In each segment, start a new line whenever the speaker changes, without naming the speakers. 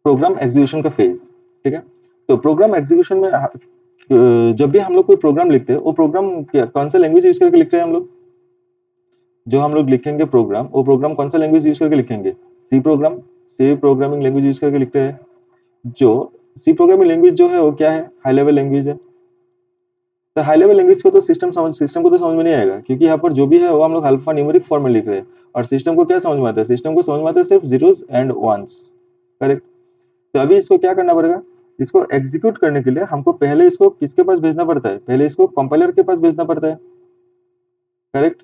Program execution का phase, ठीक है। तो प्रोग्राम एग्जीक्यूशन में जब भी हम लोग कोई प्रोग्राम लिखते हैं, वो प्रोग्राम कौन सा लैंग्वेज यूज करके लिखते हैं हम लोग? जो हम लोग लिखेंगे प्रोग्राम, वो प्रोग्राम कौन सा लैंग्वेज यूज करके लिखेंगे? C program, C programming language use करके लिखते हैं। जो सी प्रोग्रामिंग लैंग्वेज जो है वो क्या है? हाई लेवल लैंग्वेज है। तो हाई लेवल लैंग्वेज को तो सिस्टम को तो समझ में नहीं आएगा, क्योंकि यहाँ पर जो भी है वो हम लोग अल्फा न्यूमेरिक फॉर्म में लिख रहे हैं। और सिस्टम को क्या समझ में आता है? सिस्टम को समझ में आता है सिर्फ जीरोस एंड वंस, करेक्ट। तो अभी इसको क्या करना पड़ेगा? इसको एग्जीक्यूट करने के लिए हमको पहले इसको किसके पास भेजना पड़ता है? पहले इसको कंपाइलर के पास भेजना पड़ता है, करेक्ट।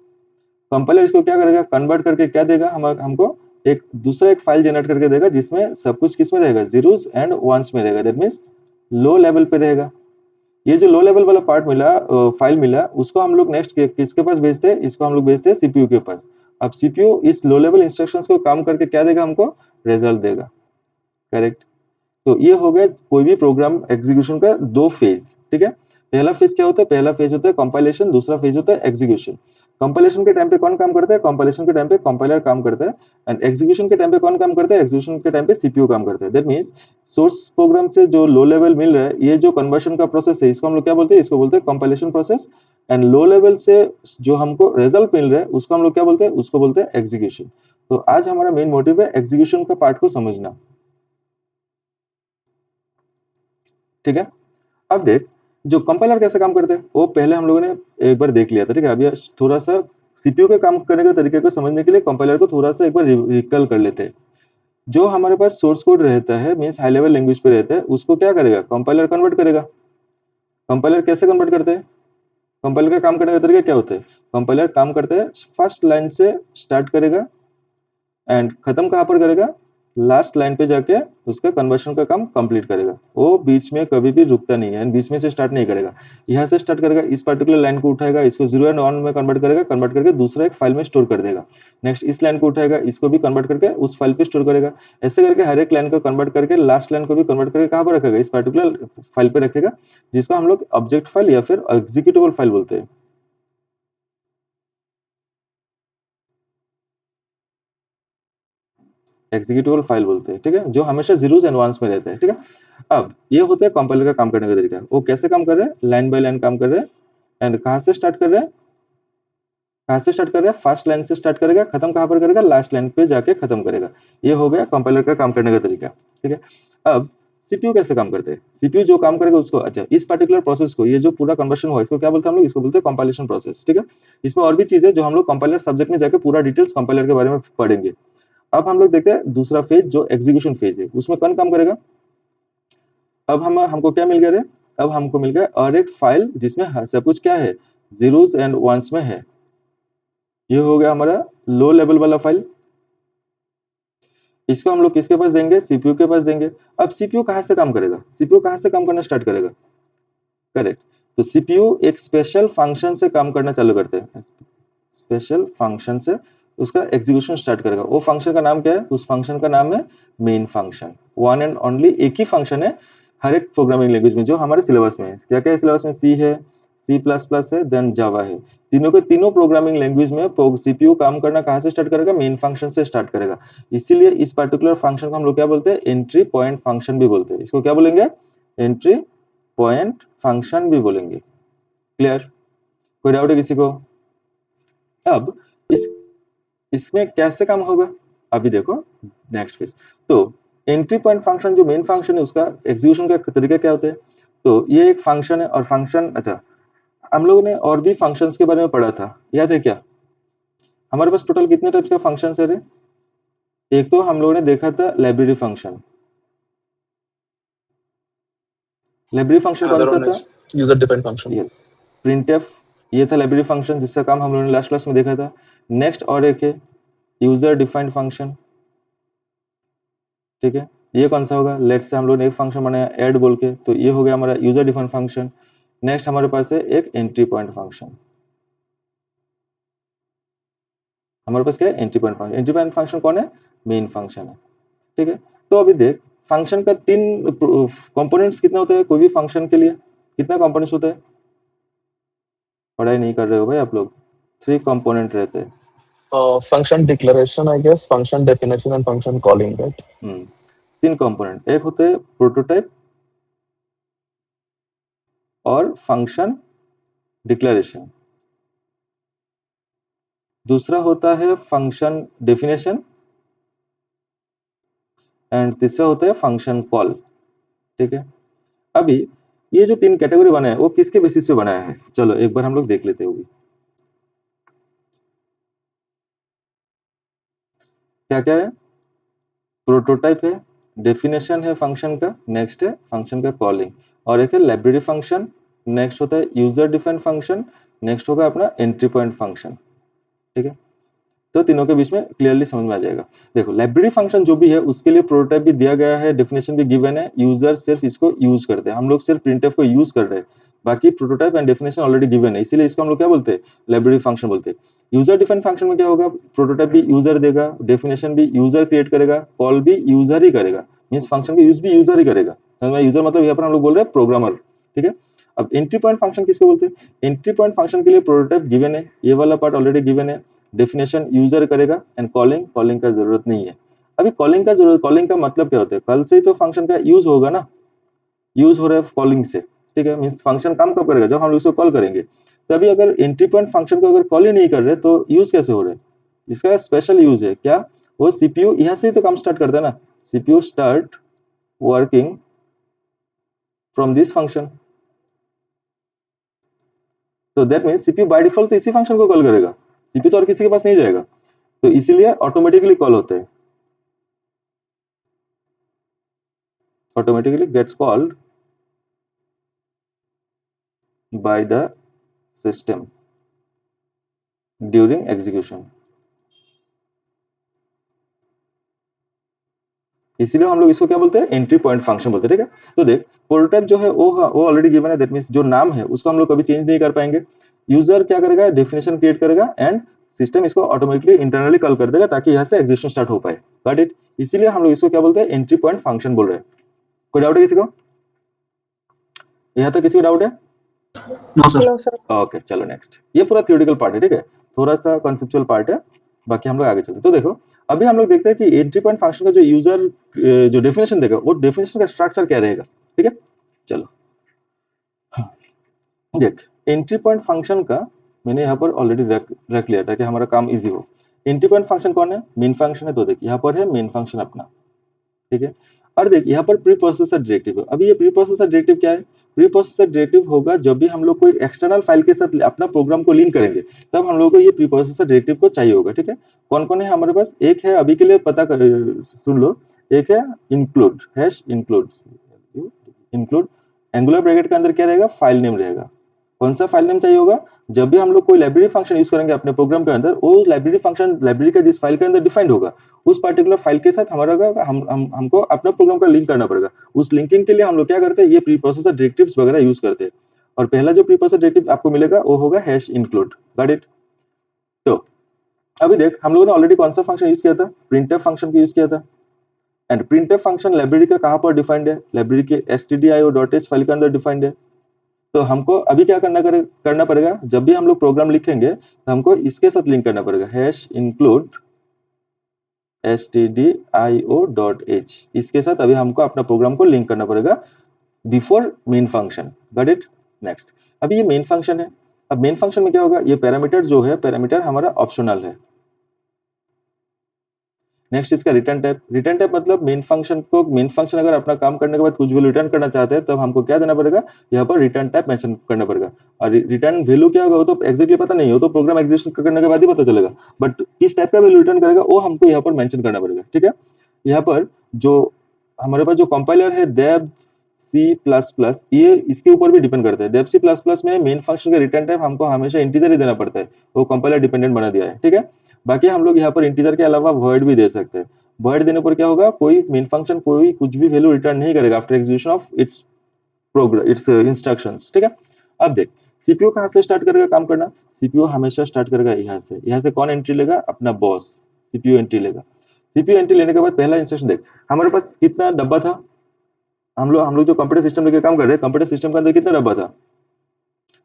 कंपाइलर इसको क्या करेगा? कन्वर्ट करके क्या देगा? हमको एक दूसरा एक फाइल जनरेट करके देगा, जिसमें सब कुछ किसमें रहेगा? जीरोस एंड वंस में रहेगा। दैट मीन्स लो लेवल पे रहेगा। ये जो लो लेवल वाला पार्ट मिला, फाइल मिला, उसको हम लोग नेक्स्ट किसके पास भेजते हैं? इसको हम लोग भेजते हैं सीपीयू के पास। अब सीपीयू इस लो लेवल इंस्ट्रक्शंस को काम करके क्या देगा? हमको रिजल्ट देगा, करेक्ट। तो ये हो गया कोई भी प्रोग्राम एग्जीक्यूशन का दो फेज, ठीक है। पहला फेज क्या होता है? पहला फेज होता है कंपाइलेशन, दूसरा फेज होता है एग्जीक्यूशन। कंपाइलेशन के टाइम पे कौन काम करता है? कंपाइलेशन के टाइम पे कंपाइलर काम करता है। एंड एग्जीक्यूशन के टाइम पे कौन काम करता है? एग्जीक्यूशन के टाइम पे सीपीयू काम करता है। दैट मींस सोर्स प्रोग्राम से जो लो लेवल मिल रहा है, ये जो कन्वर्शन का प्रोसेस है, इसको हम लोग क्या बोलते हैं? इसको बोलते हैं compilation process. And low level से जो हमको रिजल्ट मिल रहा है, उसको हम लोग क्या बोलते हैं? उसको बोलते हैं एग्जीक्यूशन। तो आज हमारा मेन मोटिव है एग्जीक्यूशन का पार्ट को समझना, ठीक है। अब देख, जो कंपाइलर कैसे काम करते हैं वो पहले हम लोगों ने एक बार देख लिया था, ठीक है। अभी थोड़ा सा सीपीयू के काम करने के तरीके को समझने के लिए कंपाइलर को थोड़ा सा एक बार रिकल कर लेते हैं। जो हमारे पास सोर्स कोड रहता है, मींस हाई लेवल लैंग्वेज पे रहता है, उसको क्या करेगा? कंपाइलर कन्वर्ट करेगा। कंपाइलर कैसे कन्वर्ट करते हैं? कंपाइलर का काम करने का तरीका क्या होता है? कंपाइलर काम करते हैं फर्स्ट लाइन से स्टार्ट करेगा एंड खत्म कहाँ पर करेगा? लास्ट लाइन पे जाके उसका कन्वर्शन का काम कंप्लीट करेगा। वो बीच में कभी भी रुकता नहीं है, बीच में से स्टार्ट नहीं करेगा। यहाँ से स्टार्ट करेगा, इस पर्टिकुलर लाइन को उठाएगा, इसको 0 एंड 1 में कन्वर्ट करेगा, कन्वर्ट करके दूसरा एक फाइल में स्टोर कर देगा। नेक्स्ट इस लाइन को उठाएगा, इसको भी कन्वर्ट करके उस फाइल पे स्टोर करेगा। ऐसे करके हर एक लाइन को कन्वर्ट करके लास्ट लाइन को भी कन्वर्ट करके कहाँ पर रखेगा? इस पर्टिकुलर फाइल पे रखेगा, जिसको हम लोग ऑब्जेक्ट फाइल या फिर एग्जीक्यूटेबल फाइल बोलते हैं। एग्जीक्यूटेबल फाइल बोलते हैं, ठीक है, जो हमेशा जीरोस एंड वंस में रहता है, ठीक है। अब ये होता है कंपाइलर का काम करने का तरीका। वो कैसे काम कर रहे हैं? लाइन बाय लाइन काम कर रहे हैं। एंड कहाँ से स्टार्ट कर रहे हैं? कहाँ से स्टार्ट कर रहे हैं? फर्स्ट लाइन से स्टार्ट करेगा, खत्म कहाँ पर करेगा? लास्ट लाइन पे जाके खत्म करेगा। ये हो गया कंपाइलर का काम करने का तरीका, ठीक है। अब सीपीयू कैसे काम करते हैं? सीपीयू जो काम करेगा उसको, अच्छा, इस पर्टिकुलर प्रोसेस को, ये जो पूरा कन्वर्शन हुआ, इसको क्या बोलते हैं हम लोग? इसको बोलते हैं कंपाइलेशन प्रोसेस, ठीक है। इसमें और भी चीजें जो हम लोग कंपाइलर सब्जेक्ट में जाके पूरा डिटेल्स कंपाइलर के बारे में पढ़ेंगे। अब हम लोग देखते हैं दूसरा फेज जो एग्जीक्यूशन फेज है, उसमें कौन काम करेगा? अब हमको क्या मिल गया रे? अब हमको मिल गया और एक फाइल जिसमें सब कुछ क्या है? जीरोस एंड वंस में है। ये हो गया हमारा लो लेवल वाला फाइल। इसको हम लोग किसके पास देंगे? सीपीयू के पास देंगे। अब सीपीयू कहाँ से काम करेगा? सीपीयू कहाँ से काम करना स्टार्ट करेगा? करेक्ट। तो सीपीयू एक स्पेशल फंक्शन से काम करना चालू करते हैं। स्पेशल फंक्शन से उसका एग्जीक्यूशन स्टार्ट करेगा। वो फंक्शन का नाम क्या है? उस फंक्शन का नाम है main function. One and only एक ही फंक्शन है हर एक प्रोग्रामिंग लैंग्वेज में, जो हमारे सिलेबस में है। क्या क्या है सिलेबस में? सी है, सी प्लस प्लस है, देन जावा है। तीनों के तीनों प्रोग्रामिंग लैंग्वेज में सीपीयू काम करना कहाँ से स्टार्ट करेगा? मेन फंक्शन से स्टार्ट करेगा। इसीलिए इस पर्टिकुलर फंक्शन को हम लोग क्या बोलते हैं? एंट्री पॉइंट फंक्शन भी बोलते हैं। इसको क्या बोलेंगे? एंट्री पॉइंट फंक्शन भी बोलेंगे। क्लियर? कोई डाउट है किसी को? अब इस इसमें कैसे काम होगा? अभी देखो नेक्स्ट फेज। तो एंट्री पॉइंट फंक्शन जो मेन फंक्शन है, उसका एग्जीक्यूशन का तरीका क्या होता है? तो ये एक फंक्शन है, और फंक्शन, अच्छा, हम लोगों ने और भी फंक्शंस के बारे में पढ़ा था, याद है क्या? हमारे पास टोटल कितने टाइप्स का फंक्शन है रे? एक तो हम लोगों ने देखा था लाइब्रेरी फंक्शन। लाइब्रेरी फंक्शन कौन सा था?
User defined function.
Yes, printf. ये था लाइब्रेरी फंक्शन, जिसका काम हम लोगों ने लास्ट क्लास में देखा था। नेक्स्ट और एक है यूजर डिफाइंड फंक्शन, ठीक है। ये कौन सा होगा? लेट्स से हम लोग ने एक फंक्शन बनाया ऐड बोल के, तो ये हो गया हमारा यूजर डिफाइंड फंक्शन। नेक्स्ट हमारे पास है एक एंट्री पॉइंट फंक्शन। हमारे पास क्या है? Entry point function. Entry point function कौन है? मेन फंक्शन है, ठीक है। तो अभी देख, फंक्शन का तीन कंपोनेंट्स कितने होते हैं कोई भी फंक्शन के लिए? कितना कंपोनेंट्स होते हैं? पढ़ाई नहीं कर रहे हो भाई आप लोग? 3 कंपोनेंट रहते हैं।
Function declaration, I guess, function definition and function calling, right?
तीन कंपोनेंट, एक होते हैं प्रोटोटाइप और फंक्शन डिक्लेरेशन, दूसरा होता है फंक्शन डेफिनेशन एंड तीसरा होता है फंक्शन कॉल। ठीक है, अभी ये जो तीन कैटेगरी बनाए वो किसके बेसिस पे बनाया है, चलो एक बार हम लोग देख लेते हैं। क्या क्या है, प्रोटोटाइप है, डेफिनेशन है फंक्शन का, नेक्स्ट है फंक्शन का कॉलिंग, और एक है लाइब्रेरी फंक्शन, नेक्स्ट होता है यूजर डिफाइंड फंक्शन, नेक्स्ट होगा अपना एंट्री पॉइंट फंक्शन। ठीक है, तो तीनों के बीच में क्लियरली समझ में आ जाएगा। देखो लाइब्रेरी फंक्शन जो भी है उसके लिए प्रोटोटाइप भी दिया गया है, डेफिनेशन भी गिवन है, यूजर सिर्फ इसको यूज करते हैं, हम लोग सिर्फ प्रिंटफ को यूज कर रहे हैं, बाकी prototype and definition already given है, इसीलिए इसको हम लोग क्या बोलते हैं, लाइब्रेरी फंक्शन बोलते हैं। यूजर डिफाइंड फंक्शन में क्या होगा, प्रोटोटाइप भी यूजर देगा, डेफिनेशन भी यूजर क्रिएट करेगा, कॉल भी यूजर ही करेगा, मीन्स फंक्शन का यूज भी यूजर ही करेगा। समझ में, यूजर मतलब यहाँ पर हम लोग बोल रहे हैं प्रोग्रामर। ठीक है, अब एंट्री पॉइंट फंक्शन किसको बोलते हैं, एंट्री पॉइंट फंक्शन के लिए प्रोटोटाइप गिवन है, ये वाला पार्ट ऑलरेडी गिवन है, डेफिनेशन यूजर करेगा एंड कॉलिंग, कॉलिंग का जरूरत नहीं है। अभी कॉलिंग का जरूरत, कॉलिंग का मतलब क्या होता है, कल से ही तो फंक्शन का यूज होगा ना, यूज हो रहा है कॉलिंग से। ठीक है, मींस फंक्शन काम कब करेगा, जब हम उसको कॉल करेंगे। तभी अगर एंट्री पॉइंट फंक्शन को अगर कॉल ही नहीं कर रहे तो यूज कैसे हो रहे हैं, इसका स्पेशल यूज है क्या, वो सीपीयू यहाँ से ही तो काम स्टार्ट करता है ना, CPU start working from this function, तो that means CPU by default तो इसी फंक्शन को कॉल करेगा, सीपीयू तो और किसी के पास नहीं जाएगा, तो इसीलिए ऑटोमेटिकली कॉल होते हैं, automatically gets called by the system during execution। इसीलिए हम लोग इसको क्या बोलते हैं, एंट्री पॉइंट फंक्शन बोलते हैं। ठीक है, तो देख प्रोटोटाइप जो है वो ऑलरेडी गिवन है, दैट मींस जो नाम है उसको हम लोग कभी चेंज नहीं कर पाएंगे, यूजर क्या करेगा, डेफिनेशन क्रिएट करेगा एंड सिस्टम इसको ऑटोमेटिकली इंटरनली कॉल कर देगा ताकि यहाँ से एग्जीक्यूशन स्टार्ट हो पाए। गॉट इट, इसीलिए हम लोग इसको क्या बोलते हैं, एंट्री पॉइंट फंक्शन बोल रहे हैं। कोई डाउट है किसी को, यहाँ तक किसी को डाउट है?
No sir.
ओके चलो नेक्स्ट, ये पूरा थ्योरेटिकल पार्ट है। ठीक है, थोड़ा सा कॉन्सेप्चुअल पार्ट है, बाकी हम लोग आगे चलते हैं। तो देखो अभी हम लोग देखते हैं कि एंट्री पॉइंट फंक्शन का जो यूजर जो डेफिनेशन देगा वो डेफिनेशन का स्ट्रक्चर क्या रहेगा। ठीक है, चलो हाँ, देख एंट्री पॉइंट फंक्शन का मैंने यहाँ पर ऑलरेडी रख लिया था कि हमारा काम इजी हो। एंट्री पॉइंट फंक्शन कौन है, मेन फंक्शन है, तो देख यहाँ पर है मेन फंक्शन अपना। ठीक है, और देख यहाँ पर प्री प्रोसेसर डायरेक्टिव है। अभी ये प्री प्रोसेसर डायरेक्टिव क्या है, प्री प्रोसेसर डायरेक्टिव होगा जब भी हम लोग कोई एक्सटर्नल फाइल के साथ अपना प्रोग्राम को लिंक करेंगे तब हम लोग को ये प्री प्रोसेसर डायरेक्टिव को चाहिए होगा। ठीक है, कौन कौन है हमारे पास, एक है अभी के लिए पता कर सुन लो, एक है include, hash include, include angular bracket के अंदर क्या रहेगा, फाइल नेम रहेगा। कौन सा फाइल नेम चाहिए होगा, जब भी हम लोग कोई लाइब्रेरी फंक्शन यूज करेंगे अपने प्रोग्राम के अंदर, वो लाइब्रेरी फंक्शन लाइब्रेरी का जिस फाइल के अंदर डिफाइंड होगा उस पर्टिकुलर फाइल के साथ हमारा हमको अपना प्रोग्राम का लिंक करना पड़ेगा। उस लिंकिंग के लिए हम लोग क्या करते हैं, ये प्री प्रोसेसर डायरेक्टिव्स वगैरह यूज करते हैं। और पहला जो प्री प्रोसेसर डायरेक्टिव आपको मिलेगा वो होगा हैश इंक्लूड। गॉट इट, तो अभी देख हम लोगों ने ऑलरेडी कौन सा फंक्शन यूज किया था, प्रिंटफ फंक्शन को यूज किया था, एंड प्रिंटफ फंक्शन लाइब्रेरी का कहां पर डिफाइंड है, लाइब्रेरी के stdio.h फाइल के अंदर डिफाइंड है। तो हमको अभी क्या करना पड़ेगा, जब भी हम लोग प्रोग्राम लिखेंगे तो हमको इसके साथ लिंक करना पड़ेगा, हैश इंक्लूड stdio.h, इसके साथ अभी हमको अपना प्रोग्राम को लिंक करना पड़ेगा before main function. Got it, next अभी ये मेन फंक्शन है। अब मेन फंक्शन में क्या होगा, ये पैरामीटर जो है पैरामीटर हमारा ऑप्शनल है। नेक्स्ट इसका रिटर्न टाइप, रिटर्न टाइप मतलब मेन फंक्शन अगर अपना काम करने के बाद कुछ भी रिटर्न करना चाहते हैं तब हमको क्या देना पड़ेगा, यहाँ पर रिटर्न टाइप मेंशन करना पड़ेगा। और रिटर्न वैल्यू क्या होगा वो तो एग्जैक्टली पता नहीं हो, तो प्रोग्राम एग्जीक्यूशन करने के बाद ही पता चलेगा, बट किस टाइप का वैल्यू रिटर्न करेगा वो हमको यहाँ पर मेंशन करना पड़ेगा। ठीक है, यहाँ पर जो हमारे पास जो कंपाइलर है डेव C++, ये इसके ऊपर भी डिपेंड करता है। डेव C++ में मेन फंक्शन का रिटर्न टाइप हमको हमेशा इंटीजर ही देना पड़ता है, वो कंपाइलर डिपेंडेंट बना दिया है। ठीक है, बाकी हम लोग यहाँ पर इंटीजर के अलावा वर्ड भी दे सकते हैं। वर्ड देने पर क्या होगा, कोई मेन फंक्शन कोई कुछ भी वैल्यू रिटर्न नहीं करेगा after execution of its program, its instructions. ठीक है, अब देख सीपीयू कहाँ से स्टार्ट करेगा काम करना, सीपीयू हमेशा स्टार्ट करेगा यहाँ से। यहाँ से कौन एंट्री लेगा, अपना बॉस सीपीयू एंट्री लेगा। सीपीयू एंट्री लेने के बाद पहला इंस्ट्रक्शन देख, हमारे पास कितना डब्बा था, हम लोग जो कंप्यूटर सिस्टम लेके काम कर रहे हैं, कंप्यूटर सिस्टम के अंदर कितना डब्बा था,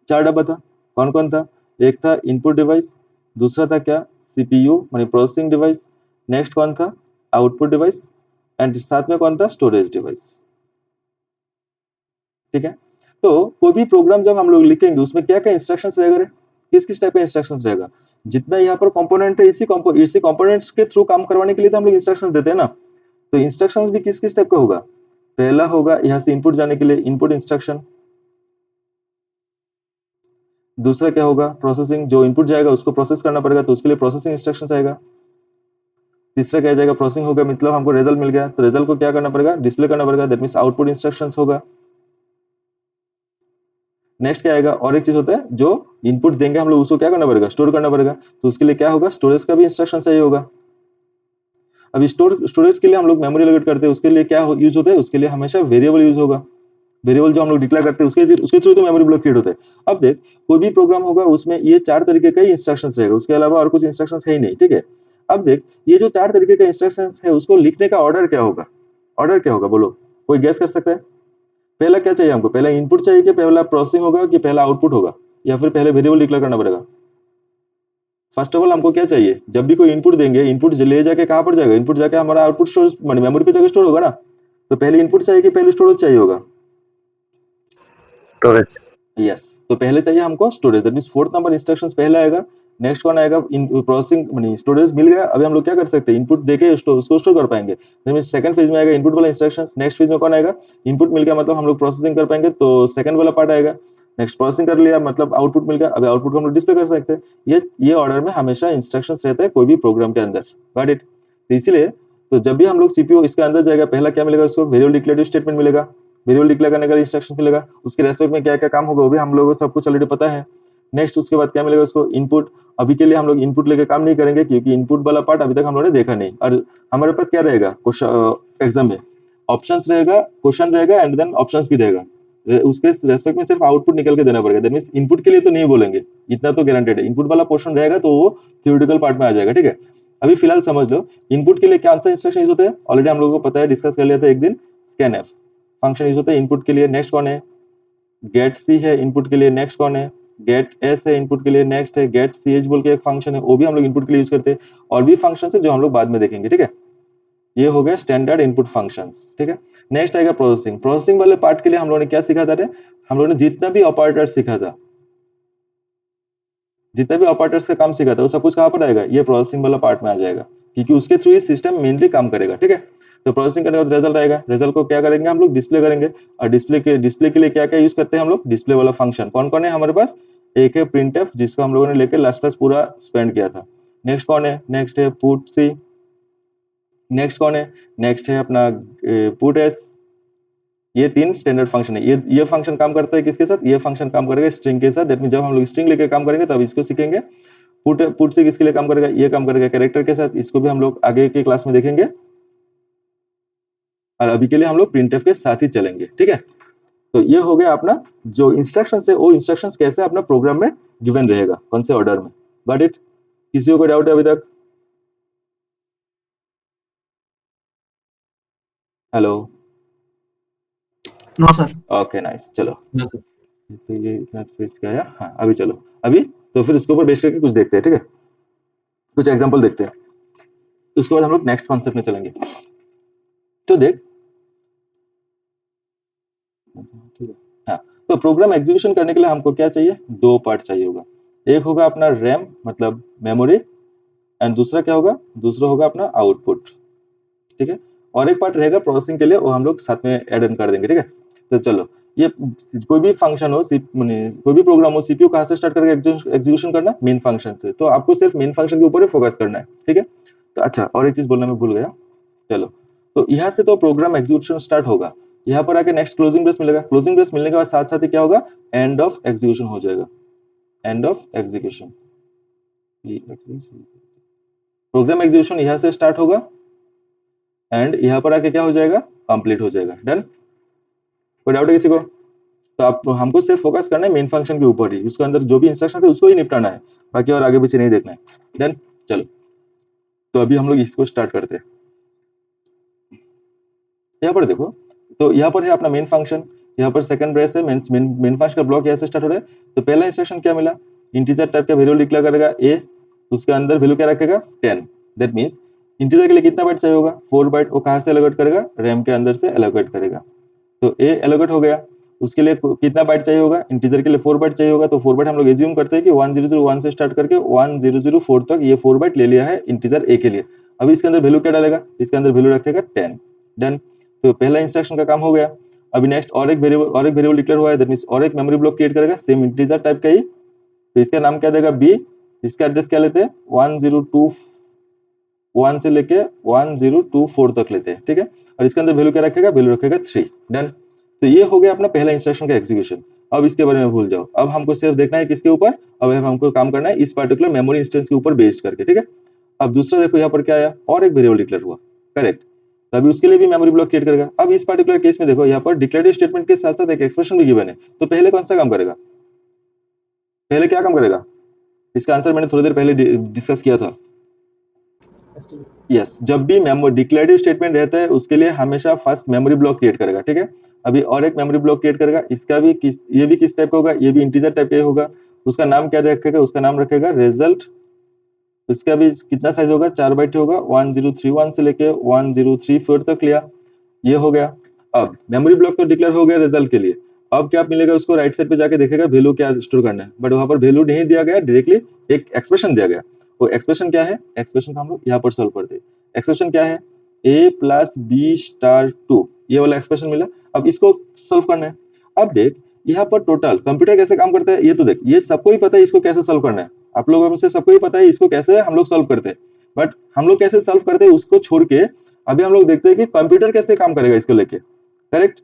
4 डब्बा था। कौन कौन था, एक था इनपुट डिवाइस, दूसरा था क्या, सीपीयू माने प्रोसेसिंग डिवाइस, नेक्स्ट कौन था, आउटपुट डिवाइस, एंड साथ में कौन था, स्टोरेज डिवाइस। ठीक है, तो कोई भी प्रोग्राम जब हम लोग लिखेंगे उसमें क्या क्या इंस्ट्रक्शंस रहेगा रे? किस किस टाइप का इंस्ट्रक्शंस रहेगा? जितना यहाँ पर कंपोनेंट है इसी कंपोनेंट्स के थ्रू काम करवाने के लिए तो हम लोग इंस्ट्रक्शंस देते हैं ना। तो इंस्ट्रक्शंस भी किस किस टाइप का होगा? पहला होगा यहाँ से इनपुट जाने के लिए इनपुट इंस्ट्रक्शन। दूसरा क्या होगा, प्रोसेसिंग, जो इनपुट जाएगा उसको प्रोसेस करना पड़ेगा तो उसके लिए प्रोसेसिंग इंस्ट्रक्शंस आएगा। तीसरा क्या जाएगा, प्रोसेसिंग होगा, मतलब हमको रिजल्ट मिल गया तो रिजल्ट को क्या करना पड़ेगा, डिस्प्ले करना पड़ेगा, दैट मींस आउटपुट इंस्ट्रक्शंस होगा। नेक्स्ट क्या आएगा, और एक चीज होता है जो इनपुट देंगे हम लोग उसको क्या करना पड़ेगा, स्टोर करना पड़ेगा, तो उसके लिए क्या होगा, स्टोरेज का भी इंस्ट्रक्शन चाहिए होगा। अभी स्टोरेज के लिए हम लोग मेमोरी लोकेट करते हैं, उसके लिए क्या यूज होता है, उसके लिए हमेशा वेरिएबल यूज होगा। वेरिएबल जो हम लोग डिक्लेयर करते हैं उसके थ्रू तो मेमोरी ब्लॉक क्रिएट होता है। अब देख, कोई भी प्रोग्राम होगा उसमें ये 4 तरीके का ही इंस्ट्रक्शंस रहेगा, उसके अलावा और कुछ इंस्ट्रक्शंस है ही नहीं। ठीक है, अब देख, ये जो 4 तरीके का इंस्ट्रक्शंस है उसको लिखने का ऑर्डर क्या होगा, ऑर्डर क्या होगा बोलो, कोई गेस कर सकता है? पहला क्या चाहिए हमको, पहला इनपुट चाहिए कि पहला प्रोसेसिंग होगा कि पहला आउटपुट होगा, या फिर पहले वेरिएबल डिक्लेयर करना पड़ेगा? फर्स्ट ऑफ ऑल हमको क्या चाहिए, जब भी कोई इनपुट देंगे, इनपुट ले जाके कहां पर जाएगा, इनपुट जाके हमारा आउटपुट स्टोरेज मेमोरी पे जाके स्टोर होगा ना। तो पहले इनपुट चाहिए कि पहले स्टोरेज चाहिए होगा?
स्टोरेज।
यस, तो पहले चाहिए हमको storage, that means fourth number instructions पहला आएगा। नेक्स्ट कौन आएगा, इन प्रोसेसिंग माने स्टोरेज मिल गया, अभी हम लोग क्या कर सकते हैं, इनपुट देके उसको स्टोर कर पाएंगे। दैट मींस सेकंड फेज में आएगा इनपुट वाला इंस्ट्रक्शंस। नेक्स्ट फेज में कौन आएगा, इनपुट मिल गया मतलब हम लोग प्रोसेसिंग कर पाएंगे, तो सेकंड वाला पार्ट आएगा। नेक्स्ट प्रोसेसिंग कर लिया मतलब आउटपुट मिल गया, अभी आउटपुट को हम लोग डिस्प्ले कर सकते हैं। ये ऑर्डर में हमेशा इंस्ट्रक्शंस रहता है कोई भी प्रोग्राम के अंदर, गॉट इट? तो इसीलिए तो जब भी हम लोग सीपीयू इसके अंदर जाएगा, पहला क्या मिलेगा उसको, वेरिएबल डिक्लेरेटिव स्टेटमेंट मिलेगा, वेरिएबल डिक्लेयर करने का इंस्ट्रक्शन मिलेगा, उसके रेस्पेक्ट में क्या क्या काम होगा वो भी हम लोगों को सब कुछ ऑलरेडी पता है। नेक्स्ट उसके बाद क्या मिलेगा उसको, इनपुट। अभी के लिए हम लोग इनपुट लेके काम नहीं करेंगे क्योंकि इनपुट वाला पार्ट अभी तक हम लोगों ने देखा नहीं। और हमारे पास क्या रहेगा, क्वेश्चन एग्जाम में ऑप्शंस रहेगा, क्वेश्चन रहेगा एंड देन ऑप्शंस भी रहेगा। उसके रेस्पेक्ट में सिर्फ आउटपुट निकल के देना पड़ेगा, दैट मींस इनपुट के लिए तो नहीं बोलेंगे, इतना तो गारंटेड है। इनपुट वाला पोर्शन रहेगा तो वो थ्योरेटिकल पार्ट में आ जाएगा। ठीक है, अभी फिलहाल समझ लो इनपुट के लिए क्या सा इंस्ट्रक्शन यूज होता है, ऑलरेडी हम लोगों को पता है, डिस्कस कर लिया था एक दिन। स्कैनएफ फंक्शन यूज होता है इनपुट के लिए। नेक्स्ट कौन है, गेट सी है इनपुट के लिए। नेक्स्ट कौन है, गेट एस है इनपुट के लिए। नेक्स्ट है गेट सी एच बोल के एक फंक्शन है, वो भी हम लोग इनपुट के लिए यूज करते हैं। और भी फंक्शन है जो हम लोग बाद में देखेंगे। ठीक है, ये हो गया स्टैंडर्ड इनपुट फंक्शंस। ठीक है, नेक्स्ट आएगा प्रोसेसिंग। प्रोसेसिंग वाले पार्ट के लिए हम लोगों ने क्या सीखा था रे? हम लोगों ने जितना भी ऑपरेटर सीखा था, जितना भी ऑपरेटर्स का काम सीखा था वो सब कुछ कहां पर आएगा, ये प्रोसेसिंग वाला पार्ट में आ जाएगा, क्योंकि उसके थ्रू ये सिस्टम मेनली काम करेगा। ठीक है, तो प्रोसेसिंग करने के बाद रिजल्ट आएगा, रिजल्ट को क्या करेंगे हम लोग, डिस्प्ले करेंगे। और डिस्प्ले के लिए क्या क्या यूज करते हैं हम लोग, डिस्प्ले वाला फंक्शन कौन कौन है हमारे पास, एक है प्रिंटफ जिसको हम लोगों ने लेकर लास्ट क्लास पूरा स्पेंड किया था। नेक्स्ट कौन है, नेक्स्ट है पुट सी। नेक्स्ट कौन है, नेक्स्ट है अपना पुट एस। ये 3 स्टैंडर्ड फंक्शन है। ये फंक्शन काम करता है किसके साथ, ये फंक्शन काम करेगा स्ट्रिंग के साथ। दैट मीन जब हम लोग स्ट्रिंग लेके काम करेंगे तब इसको सीखेंगे। पुट से किसके लिए काम करेगा, ये काम करेगा कैरेक्टर के साथ, इसको भी हम लोग आगे के क्लास में देखेंगे। और अभी के लिए हम लोग प्रिंटफ के साथ ही चलेंगे। ठीक है, तो ये हो गया अपना जो इंस्ट्रक्शन है, वो इंस्ट्रक्शन कैसे अपना प्रोग्राम में गिवन रहेगा, कौन से ऑर्डर में। Got it? किसी को कोई डाउट है अभी तक? Hello?
No sir.
Okay nice, चलो। तो ये इतना पेज का आया, हाँ अभी चलो। अभी तो फिर इसके ऊपर बेस करके कुछ देखते हैं। ठीक है, कुछ एग्जांपल देखते हैं, उसके बाद हम लोग नेक्स्ट कॉन्सेप्ट में चलेंगे। तो देख, ठीक है, हाँ, तो प्रोग्राम एग्जीक्यूशन करने के लिए हमको क्या चाहिए, 2 पार्ट चाहिए होगा। एक होगा अपना रैम मतलब मेमोरी, एंड दूसरा क्या होगा, दूसरा होगा अपना आउटपुट। ठीक है, और एक पार्ट रहेगा प्रोसेसिंग के लिए, वो हम लोग साथ में ऐड इन कर देंगे। ठीक है, तो चलो, ये कोई भी फंक्शन हो, कोई भी प्रोग्राम हो, सीपीयू कहाँ से स्टार्ट करके एग्जीक्यूशन करना, मेन फंक्शन से। तो आपको सिर्फ मेन फंक्शन के ऊपर ही फोकस करना है। ठीक है, तो अच्छा, और एक चीज बोलना मैं भूल गया। चलो, तो यहाँ से तो प्रोग्राम एग्जीक्यूशन स्टार्ट होगा, यहाँ पर आके नेक्स्ट क्लोजिंग ब्रेस मिलेगा। क्लोजिंग ब्रेस मिलने के बाद साथ साथ ही क्या होगा, एंड ऑफ एग्जीक्यूशन हो जाएगा। End of execution, program execution यहाँ से स्टार्ट होगा एंड यहाँ पर आके क्या हो जाएगा, कंप्लीट हो जाएगा। डन? कोई डाउट है किसी को? तो आप हमको सिर्फ फोकस करना है मेन फंक्शन के ऊपर ही, उसके अंदर जो भी इंस्ट्रक्शन है उसको ही निपटाना है, बाकी और आगे पीछे नहीं देखना है। डन? चलो, तो अभी हम लोग इसको स्टार्ट करते हैं। यहाँ पर देखो, तो यहाँ पर है अपना मेन फंक्शन, यहाँ पर सेकंड ब्रेस है, मेन फंक्शन का ब्लॉक यहाँ से स्टार्ट हो रहा है। तो पहला इंस्ट्रक्शन क्या मिला, इंटीजर टाइप का वेरिएबल डिक्लेयर करेगा ए, उसके अंदर वैल्यू क्या रखेगा, 10। दैट मींस इंटीजर के लिए कितना बाइट चाहिए होगा, 4 बाइट। वो कहाँ से एलोकेट करेगा, रैम के अंदर से एलोकेट करेगा। तो ए एलोकेट हो गया, उसके लिए कितना बाइट चाहिए होगा, इंटीजर के लिए 4 बाइट चाहिए होगा। तो 4 बाइट हम लोग एज्यूम करते हैं कि 1001 से स्टार्ट करके 1004 तक ये 4 बाइट ले लिया है इंटीजर ए के लिए। अभी इसके अंदर वैल्यू क्या डालेगा, इसके अंदर वैल्यू रखेगा 10। डन। तो पहला इंस्ट्रक्शन का काम हो गया। अभी नेक्स्ट और एक वेरिएबल डिक्लेयर हुआ है, दैट मींस और एक मेमोरी ब्लॉक क्रिएट करेगा सेम इंटीजर टाइप का ही। तो इसका नाम क्या देगा, बी। इसका एड्रेस क्या लेते हैं, 1021 से लेके 1024 तक लेते हैं, ठीक है। और इसके अंदर वैल्यू क्या रखेगा, वैल्यू रखेगा 3। डन। तो ये हो गया अपना पहला इंस्ट्रक्शन का एग्जीक्यूशन। अब इसके बारे में भूल जाओ, अब हमको सिर्फ देखना है किसके ऊपर, अब हमको काम करना है इस पर्टिकुलर मेमोरी इंस्टेंस के ऊपर बेस्ड करके, ठीक है। अब दूसरा देखो यहाँ पर क्या आया, और एक वेरिएबल डिक्लेयर हुआ, करेक्ट। तभी उसके लिए भी मेमोरी ब्लॉक क्रिएट करेगा। अब इस पर्टिकुलर केस में देखो यहाँ पर डिक्लेरेटिव स्टेटमेंट के साथ साथ एक एक्सप्रेशन भी गिवन है। तो पहले कौन सा काम करेगा, पहले क्या काम करेगा, इसका आंसर मैंने थोड़ी देर पहले डिस्कस किया था। यस, जब भी डिक्लेरेटिव स्टेटमेंट रहता है उसके लिए हमेशा फर्स्ट मेमोरी ब्लॉक क्रिएट करेगा, ठीक है। अभी और एक मेमोरी ब्लॉक क्रिएट करेगा, इसका भी ये भी किस टाइप का होगा, ये भी इंटीजर टाइप का होगा। उसका नाम क्या रखेगा, उसका नाम रखेगा रिजल्ट। इसका भी कितना साइज होगा, 4 बाइट होगा, 1031 से लेके 1034 तक लिया। ये हो गया। अब मेमोरी ब्लॉक तो डिक्लेयर हो गया रिजल्ट के लिए। अब क्या मिलेगा उसको, राइट साइड पे जाके देखेगा वैल्यू क्या स्टोर करना है, बट वहां पर वैल्यू नहीं दिया गया, डायरेक्टली एक एक्सप्रेशन दिया गया। वो एक्सप्रेशन क्या है, एक्सप्रेशन को हम लोग यहाँ पर सॉल्व करते हैं। एक्सप्रेशन क्या है, a प्लस बी स्टार 2, ये वाला एक्सप्रेशन मिला। अब इसको सॉल्व करना है। अब देख यहाँ पर टोटल कंप्यूटर कैसे काम करता है, ये तो देख, ये सबको ही पता है इसको कैसे सॉल्व करना है। आप लोगों में से सबको ही पता है इसको कैसे हम लोग सॉल्व करते हैं, बट हम लोग कैसे सॉल्व करते हैं उसको छोड़ के अभी हम लोग देखते हैं कि कंप्यूटर कैसे काम करेगा इसको लेके, करेक्ट।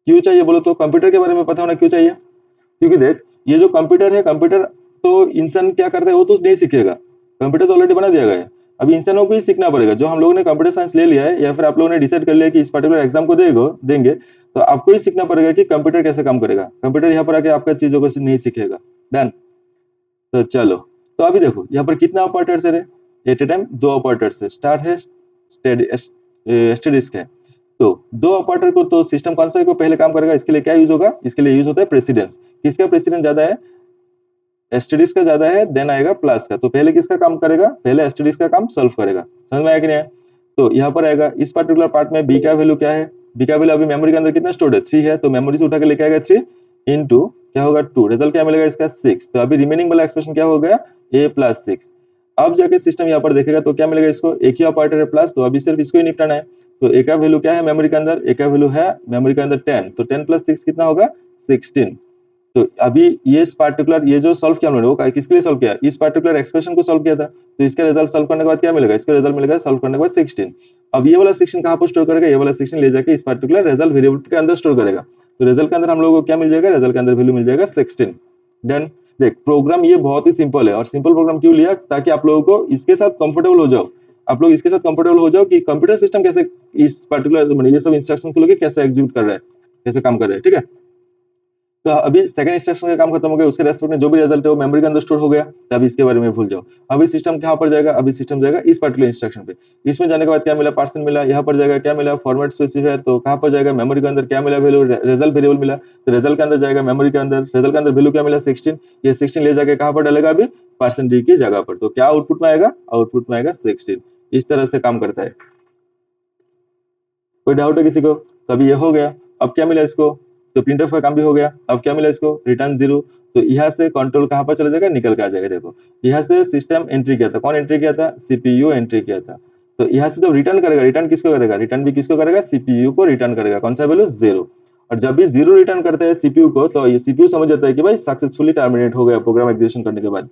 क्यों चाहिए बोलो तो, कंप्यूटर के बारे में पता होना क्यों चाहिए, क्योंकि देख ये जो कंप्यूटर है, कंप्यूटर तो इंसान क्या करता है वो तो नहीं सीखेगा, कंप्यूटर तो ऑलरेडी बना दिया गया है। अभी इंसानों को ही सीखना पड़ेगा। जो हम लोगों ने कंप्यूटर साइंस ले लिया है या फिर आप लोगों ने डिसाइड कर लिया कि इस पर्टिकुलर एग्जाम को देंगे, तो आपको ही सीखना पड़ेगा कि कंप्यूटर कैसे काम करेगा। कंप्यूटर यहाँ पर आके आपका चीजों को नहीं सीखेगा। डन। तो चलो, तो अभी देखो यहाँ पर कितना ऑपरेटर्स है, एट ए टाइम 2 ऑपरेटर्स है, स्टार है, एस्टेरिस्क है। तो 2 ऑपरेटर को तो सिस्टम कौन सा को पहले काम करेगा, इसके लिए क्या यूज होगा, इसके लिए यूज होता है प्रेसिडेंस। किसका प्रेसिडेंस ज्यादा है, एस्टेरिस्क का ज्यादा है, देन आएगा प्लस का। तो पहले किसका काम करेगा, पहले एस्टेरिस्क का काम सॉल्व करेगा। समझ में आया कि नहीं? तो यहाँ पर आएगा इस पर्टिकुलर पार्ट में बी का वैल्यू क्या है, बी का वैल्यू अभी मेमोरी के अंदर कितना स्टोर्ड है, 3 है। तो मेमोरी से उठा के लेके आएगा 3 इनटू क्या होगा 2, रिजल्ट क्या मिलेगा इसका 6। तो अभी रिमेनिंग वाला एक्सप्रेशन क्या हो गया, a प्लस 6। अब जाके सिस्टम यहाँ पर देखेगा तो क्या मिलेगा इसको, एक ही ऑपरेटर है प्लस, तो अभी सिर्फ इसको ही निपटाना है। तो a का वैल्यू क्या है मेमोरी के अंदर, a का वैल्यू है मेमोरी के अंदर 10, तो 10 प्लस 6 कितना होगा 16। तो अभी ये पर्टिकुलर ये जो सॉल्व किया हमने वो किसके लिए सॉल्व किया, इस पर्टिकुलर एक्सप्रेशन को सॉल्व किया था। तो इसका रिजल्ट सॉल्व करने के बाद क्या मिलेगा, इसका रिजल्ट मिलेगा सॉल्व करने के बाद 16। अब ये वाला सेक्शन कहां पर स्टोर करेगा, ये वाला सेक्शन ले जाके इस पर्टिकुलर रिजल्ट वेरिएबल के अंदर स्टोर करेगा। तो रिजल्ट के अंदर हम लोगों को क्या मिल जाएगा, रिजल्ट के अंदर वैल्यू मिल जाएगा 16। डन। देख प्रोग्राम ये बहुत ही सिंपल है, और सिंपल प्रोग्राम क्यों लिया, ताकि आप लोगों को इसके साथ कंफर्टेबल हो जाओ, आप लोग इसके साथ कंफर्टेबल हो जाओ कि कंप्यूटर सिस्टम कैसे इस पर्टिकुलर ये सब इंस्ट्रक्शन को लेके कैसे एग्जीक्यूट कर रहा है, कैसे काम कर रहा है, ठीक है। तो अभी सेकंड इंस्ट्रक्शन का काम खत्म हो गया, उसके रेस्पेक्ट में जो भी रिजल्ट है वो मेमोरी के अंदर स्टोर हो गया। तो अभी इसके बारे में भूल जाओ। अभी सिस्टम कहां पर जाएगा, अभी सिस्टम जाएगा इस पर्टिकुलर इंस्ट्रक्शन पे। इसमें जाने के बाद क्या मिला, पर्सन मिला, यहाँ पर जाएगा क्या मिला, फॉर्मेट स्पेसिफायर। तो कहां पर जाएगा, मेमोरी के अंदर क्या मिला, वैल्यू रिजल्ट वेरिएबल मिला। तो रिजल्ट के अंदर जाएगा मेमोरी के अंदर, रिजल्ट के अंदर वैल्यू क्या मिला 16। ये 16 ले जाके कहां पर डालेगा, अभी पर्सन डी की जगह पर। तो क्या आउटपुट में आएगा, आउटपुट में आएगा 16। इस तरह से काम करता है। कोई डाउट है किसी को? तो अभी ये हो गया। अब क्या मिला इसको, तो प्रिंटफ का काम भी हो गया। अब क्या मिला इसको, रिटर्न 0। तो यहाँ से कंट्रोल कहां पर चला जाएगा, निकल के आ जाएगा। देखो यहाँ से सिस्टम एंट्री किया था, कौन एंट्री किया था, सीपीयू एंट्री किया था। तो यहाँ से जब रिटर्न करेगा, रिटर्न किसको करेगा, रिटर्न भी किसको करेगा, सीपीयू को रिटर्न करेगा। कौन सा वैल्यू, 0। और जब भी 0 रिटर्न करते हैं सीपीयू को, तो ये सीपीयू समझ जाता है कि भाई सक्सेसफुली टर्मिनेट हो गया प्रोग्राम एग्जीक्यूशन करने के बाद।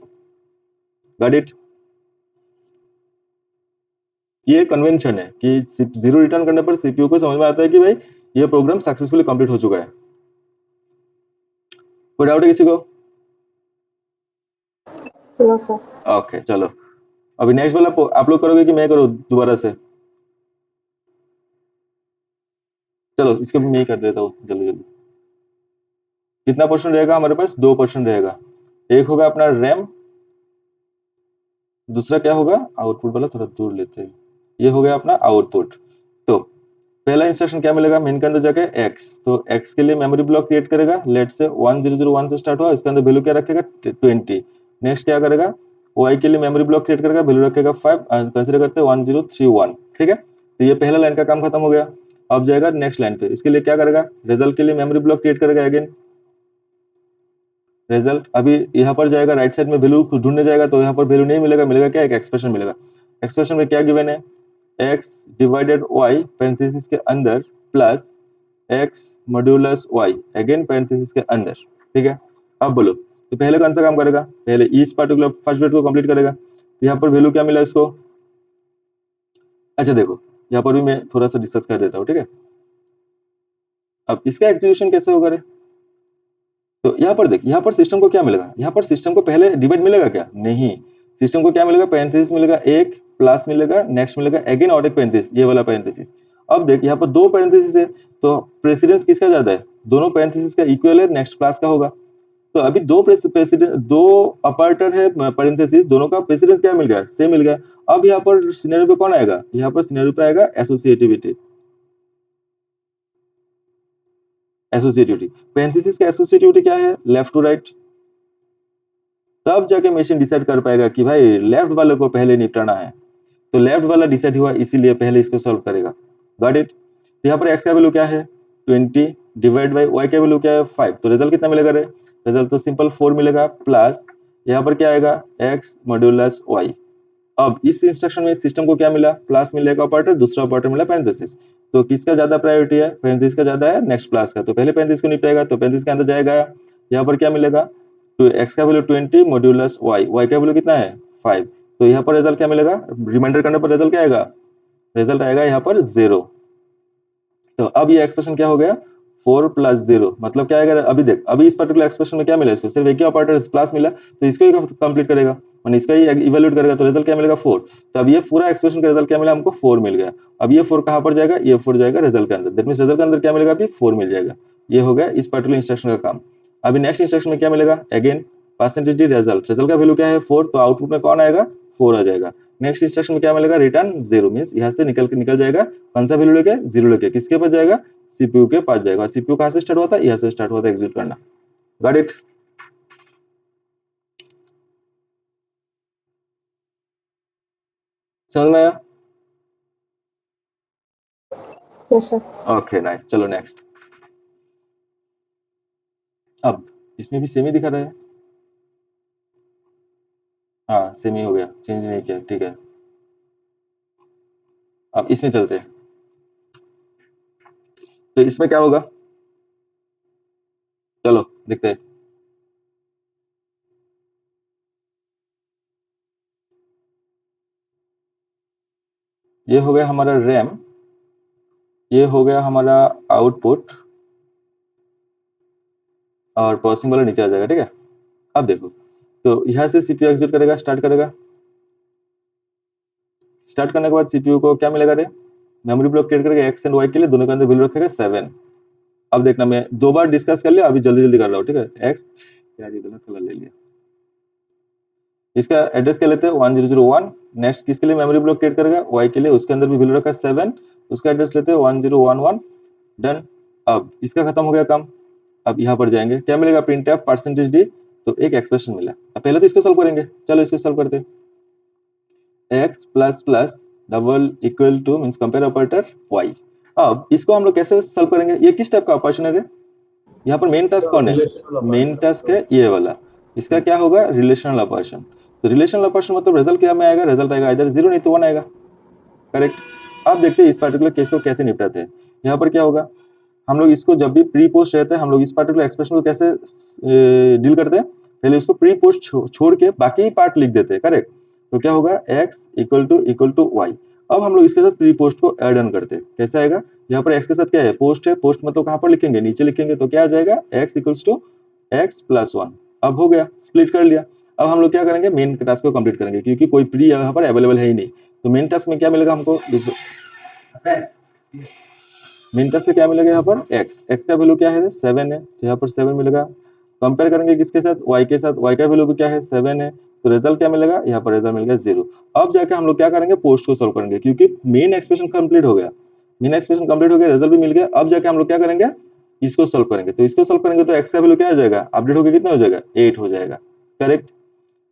Got it? ये कन्वेंशन है कि 0 रिटर्न करने पर सीपीयू को समझ में आता है कि भाई ये प्रोग्राम सक्सेसफुली कंप्लीट हो चुका है। कोई डाउट है किसी को?
No sir.
ओके चलो, अभी नेक्स्ट वाला आप लोग करोगे कि मैं करूँ दोबारा से? चलो इसको भी मैं ही कर देता हूँ जल्दी जल्दी। कितना पोर्शन रहेगा हमारे पास, 2 पोर्शन रहेगा। एक होगा अपना रैम, दूसरा क्या होगा, आउटपुट वाला थोड़ा दूर लेते हैं। ये हो गया अपना आउटपुट। तो पहला इंस्ट्रक्शन क्या मिलेगा, मेन के अंदर जाके x। तो x के लिए मेमोरी ब्लॉक क्रिएट करेगा। लेट से 1001 से स्टार्ट हुआ, इसके अंदर वैल्यू क्या रखेगा 20। नेक्स्ट क्या करेगा, वाई के लिए मेमोरी ब्लॉक क्रिएट करेगा, वैल्यू रखेगा 5, कंसीडर करते हैं 1031, ठीक है। तो ये पहला लाइन का काम खत्म हो गया। अब जाएगा नेक्स्ट लाइन पे, इसके लिए क्या करेगा, रिजल्ट के लिए मेमोरी ब्लॉक क्रिएट करेगा अगेन। रिजल्ट अभी यहाँ पर जाएगा, राइट साइड में वैल्यू ढूंढने जाएगा, तो यहाँ पर वैल्यू नहीं मिलेगा, मिलेगा क्या, एक एक्सप्रेशन मिलेगा। एक्सप्रेशन में क्या गिवन है, x डिवाइडेड y पेरेंथेसिस के अंदर plus x modulus y again parenthesis के अंदर, ठीक है। अब बोलो, तो पहले कौन सा काम करेगा, पहले इस पर्टिकुलर फर्स्ट बिट को कंप्लीट करेगा। तो यहाँ पर वैल्यू क्या मिला इसको, अच्छा देखो यहाँ पर भी मैं थोड़ा सा डिस्कस कर देता हूँ, ठीक है। अब इसका एग्जीक्यूशन कैसे होगा रे, तो यहाँ पर देख, यहाँ पर सिस्टम को क्या मिलेगा, यहाँ पर सिस्टम को पहले डिवाइड मिलेगा क्या, नहीं, सिस्टम को क्या मिलेगा, पेरेंथेसिस मिलेगा, एक प्लस मिलेगा, नेक्स्ट मिलेगा अगेन और एक पेरेंथेसिस, ये वाला पेरेंथेसिस। अब देख यहाँ पर दो पेरेंथेसिस है, तो प्रेसिडेंस किसका ज्यादा है, दोनों पेरेंथेसिस का इक्वल है, नेक्स्ट प्लस का होगा। तो अभी दो प्रेसिडेंस, दो अपर्टर है पेरेंथेसिस, दोनों का प्रेसिडेंस क्या मिल गया, सेम मिल गया। अब यहाँ पर सिनेरियो पे कौन आएगा, यहाँ पर सिनेरियो पे आएगा एसोसिएटिविटी। एसोसिएटिविटी पेरेंथेसिस का एसोसिएटिविटी क्या है, लेफ्ट टू राइट। तब जाके मशीन डिसाइड कर पाएगा कि भाई लेफ्ट वाले को पहले निपटाना है, तो लेफ्ट वाला डिसाइड हुआ, इसीलिए पहले इसको सॉल्व करेगा। Got it. तो यहाँ पर x का वैल्यू क्या है 20 डिवाइड बाई y का वैल्यू क्या है 5, तो रिजल्ट कितना मिलेगा रे, रिजल्ट तो सिंपल 4 मिलेगा, प्लस यहाँ पर क्या आएगा x मॉड्यूलस y। अब इस इंस्ट्रक्शन में सिस्टम को क्या मिला, प्लस मिला एक ऑपरेटर, दूसरा ऑपरेटर मिला पेरेंथेसिस। तो किसका ज्यादा प्रायोरिटी है, पेरेंथेसिस का ज्यादा है, नेक्स्ट प्लस का, तो पहले पेरेंथेसिस को निपटाएगा, तो पेरेंथेसिस के अंदर जाएगा, यहाँ पर क्या मिलेगा, तो x का वैल्यू 20 मॉड्यूलस y का वैल्यू कितना है 5। तो यहाँ पर रिजल्ट क्या मिलेगा, रिमाइंडर करने पर रिजल्ट क्या आएगा, रिजल्ट आएगा यहाँ पर 0। तो अब ये एक्सप्रेशन क्या हो गया 4 प्लस 0, मतलब क्या आएगा, अभी देख, अभी इस पर्टिकुलर एक्सप्रेशन में क्या मिला, इसको सिर्फ एक ही ऑपरेटर प्लस मिला, तो इसको ही कंप्लीट करेगा, माने इसका ही इवैल्यूएट करेगा, तो रिजल्ट क्या मिलेगा 4। तो अब ये पूरा एक्सप्रेशन का रिजल्ट क्या मिला हमको 4 मिल गया। अब ये 4 कहां पर जाएगा, ये 4 जाएगा रिजल्ट के अंदर, दैट मींस रिजल्ट के अंदर क्या मिलेगा, अभी 4 मिल जाएगा। ये हो गया इस पर्टिकुलर इंस्ट्रक्शन का काम। अभी नेक्स्ट इंस्ट्रक्शन में क्या मिलेगा, again percentage D result, result का वैल्यू क्या है 4, तो आउटपुट में कौन आएगा 4 आ जाएगा। नेक्स्ट इंस्ट्रक्शन में क्या मिलेगा, रिटर्न 0, मींस यहां से निकल जाएगा, कौन सा वैल्यू लेके 0 लेके, किसके पास जाएगा, सीपीयू के पास जाएगा। सीपीयू कहां से स्टार्ट हुआ था, यहां से स्टार्ट हुआ था एग्जीक्यूट करना। Got it. समझ में आया,
Yes, sir.
ओके नाइस, चलो नेक्स्ट। अब इसमें भी सेम ही दिखा रहा है, हाँ सेम ही हो गया, चेंज नहीं किया, ठीक है। अब इसमें चलते हैं, तो इसमें क्या होगा, चलो देखते हैं। ये हो गया हमारा रैम, ये हो गया हमारा आउटपुट, और प्रोसेसिंग वाला नीचे आ जाएगा, ठीक है। अब देखो, तो यहाँ से सीपीयू एग्जीक्यूट करेगा, स्टार्ट करेगा, स्टार्ट करने के बाद सीपीयू को क्या मिलेगा रे, मेमोरी ब्लॉक क्रिएट करेगा एक्स एंड वाई के लिए, दोनों के अंदर वैल्यू रखेगा 7। अब देखना, मैं 2 बार डिस्कस कर लिया, अभी जल्दी जल्दी कर रहा हूँ, ठीक है। एक्स, यार ये गलत कलर ले लिया, इसका एड्रेस क्या लेते हैं 1001। नेक्स्ट किसके लिए मेमोरी ब्लॉक क्रिएट करेगा, वाई के लिए, उसके अंदर भी वैल्यू रखा 7, उसका एड्रेस लेते हैं 1011। डन। अब इसका खत्म हो गया काम। अब यहाँ पर जाएंगे, क्या मिलेगा, प्रिंट एफ परसेंटेज डी, तो एक एक्सप्रेशन मिला। अब पहले तो इसको सॉल्व करेंगे, चलो इसको सॉल्व करते हैं। X plus plus double equal to means compare operator y. अब इसको हम लोग कैसे सॉल्व करेंगे, ये किस टाइप का ऑपरेशन है, यहाँ पर मेन टास्क कौन है, मेन टास्क है ये वाला, इसका क्या होगा रिलेशनल ऑपरेशन। तो रिलेशनल ऑपरेशन मतलब रिजल्ट क्या में आएगा, रिजल्ट आएगा इधर 0 नहीं तो 1 आएगा, करेक्ट। अब देखते हैं इस पर्टिकुलर केस को कैसे निपटाते हैं। यहाँ पर क्या होगा, हम लोग इसको जब भी प्री पोस्ट रहते हैं, हम लोग इस पर्टिकुलर एक्सप्रेशन को कैसे डील करते हैं, पहले इसको प्री पोस्ट छोड़ के बाकी पार्ट लिख देते हैं, करेक्ट। तो क्या होगा x इक्वल टू वाई। अब हम लोग इसके साथ प्री पोस्ट को एड ऑन करते हैं, कैसे आएगा, यहाँ पर x के साथ क्या है, पोस्ट है, पोस्ट मतलब कहाँ पर लिखेंगे, नीचे लिखेंगे, तो क्या आ जाएगा x equals to x plus 1। अब हो गया, स्प्लिट कर लिया। अब हम लोग क्या करेंगे, मेन टास्क को कंप्लीट करेंगे, क्योंकि कोई प्री यहाँ पर अवेलेबल है ही नहीं। तो मेन टास्क में क्या मिलेगा हमको, मेन टास्क से क्या मिलेगा, यहाँ पर x का वैल्यू क्या है 7 है, तो यहाँ पर 7 मिलेगा। कंपेयर करेंगे किसके साथ, y के साथ, y का वैल्यू भी क्या है 7 है, तो रिजल्ट क्या मिलेगा, यहाँ पर रिजल्ट मिलेगा 0। अब जाके हम लोग क्या करेंगे, पोस्ट को सॉल्व करेंगे, क्योंकि मेन एक्सप्रेशन कंप्लीट हो गया, मेन एक्सप्रेशन कंप्लीट हो गया, रिजल्ट भी मिल गया। अब जाके हम लोग क्या करेंगे, इसको सॉल्व करेंगे। तो इसको सॉल्व करेंगे तो x का वैल्यू क्या आ जाएगा, अपडेट होकर कितना हो जाएगा 8 हो जाएगा, करेक्ट।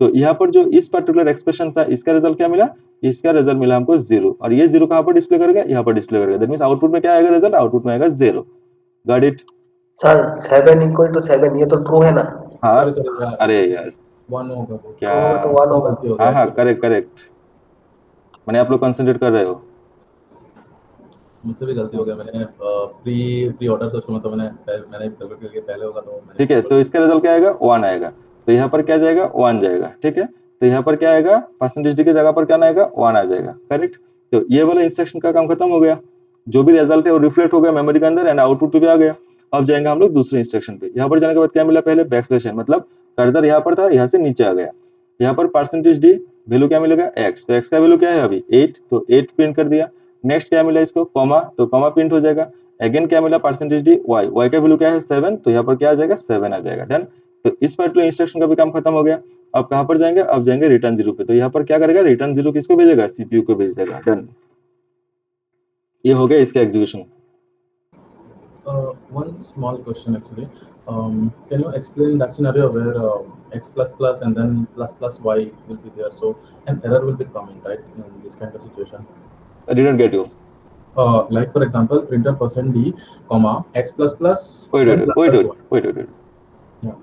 तो यहाँ पर जो इस पर्टिकुलर एक्सप्रेशन था इसका रिजल्ट क्या मिला, इसका रिजल्ट मिला हमको 0, और ये 0 कहाँ पर डिस्प्ले करेगा, यहाँ पर डिस्प्ले करेगा। दैट मींस आउटपुट में क्या आएगा रिजल्ट, आउटपुट में आएगा 0। Got it?
Sir 7 equal to 7 ये तो ट्रू है ना?
हाँ
सॉरी यार,
अरे यार
1 होगा वो।
क्या,
ट्रू तो 1 होगा।
गलती हो
हाँ
गया
हाँ
actually।
करेक्ट करेक्ट, मैंने आप लोग कंसंट्रेट कर रहे हो,
मुझसे भी गलती हो गया, मैंने प्री ऑर्डर सोच में तो मैंने कैलकुलेट करके पहले होगा तो मैंने
ठीक है। तो इसका रिजल्ट क्या आएगा, 1 आएगा। तो यहाँ पर क्या जाएगा, 1 जाएगा। ठीक है, तो यहाँ पर क्या आएगा, परसेंटेज डी की जगह पर क्या आएगा, 1 आ जाएगा। करेक्ट। तो ये वाला इंस्ट्रक्शन का काम खत्म हो गया, जो भी रिजल्ट है वो रिफ्लेक्ट हो गया मेमोरी के अंदर एंड आउटपुट पे भी आ गया। अब जाएंगे हम लोग दूसरे इंस्ट्रक्शन पे। यहाँ पर जाने के बाद क्या मिला, पहले बैकस्लैश n, मतलब कर्सर यहाँ पर था, यहाँ से नीचे आ गया। यहाँ पर परसेंटेज डी वैल्यू क्या मिलेगा, x, तो x का वैल्यू क्या है अभी 8, तो 8 प्रिंट कर दिया। नेक्स्ट क्या मिला इसको, कॉमा, तो कॉमा प्रिंट हो जाएगा। अगेन क्या मिला, परसेंटेज डी y, y का वैल्यू क्या है 7, तो यहाँ पर क्या आ जाएगा 7 आ जाएगा। डन। तो इस पर्टिकुलर इंस्ट्रक्शन का भी काम खत्म हो गया। अब कहाँ पर जाएंगे, अब जाएंगे रिटर्न 0 पे। तो यहाँ पर क्या करेगा, रिटर्न 0 किसको भेजेगा, सीपीयू को भेज देगा। डन, ये हो गया इसका execution.
One small question actually. Can you explain that scenario where x plus plus and then plus plus y will be there? So an error will be coming, right, in this kind of situation.
I didn't get you.
Like for example, printer percent d, comma x plus plus.
Wait.
then plus plus y. Yeah.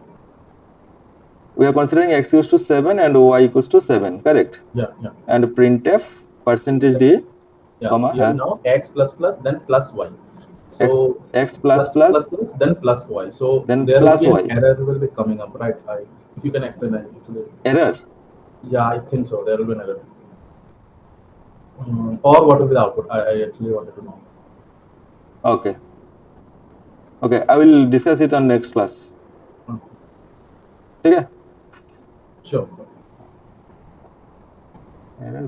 We are considering x equals to 7 and y equals to 7, correct?
Yeah.
And printf percentage d,
Yeah.
comma,
Here now x plus plus then plus y. So
x plus plus
then plus y. So
then
there
plus
will be
y.
an error will be coming up, right? If you can explain that actually.
Error.
Yeah, I think so. There will be an error. Or what will be the output? I actually wanted to know.
Okay. I will discuss it on next class. ठीक है?
Sure.
Error.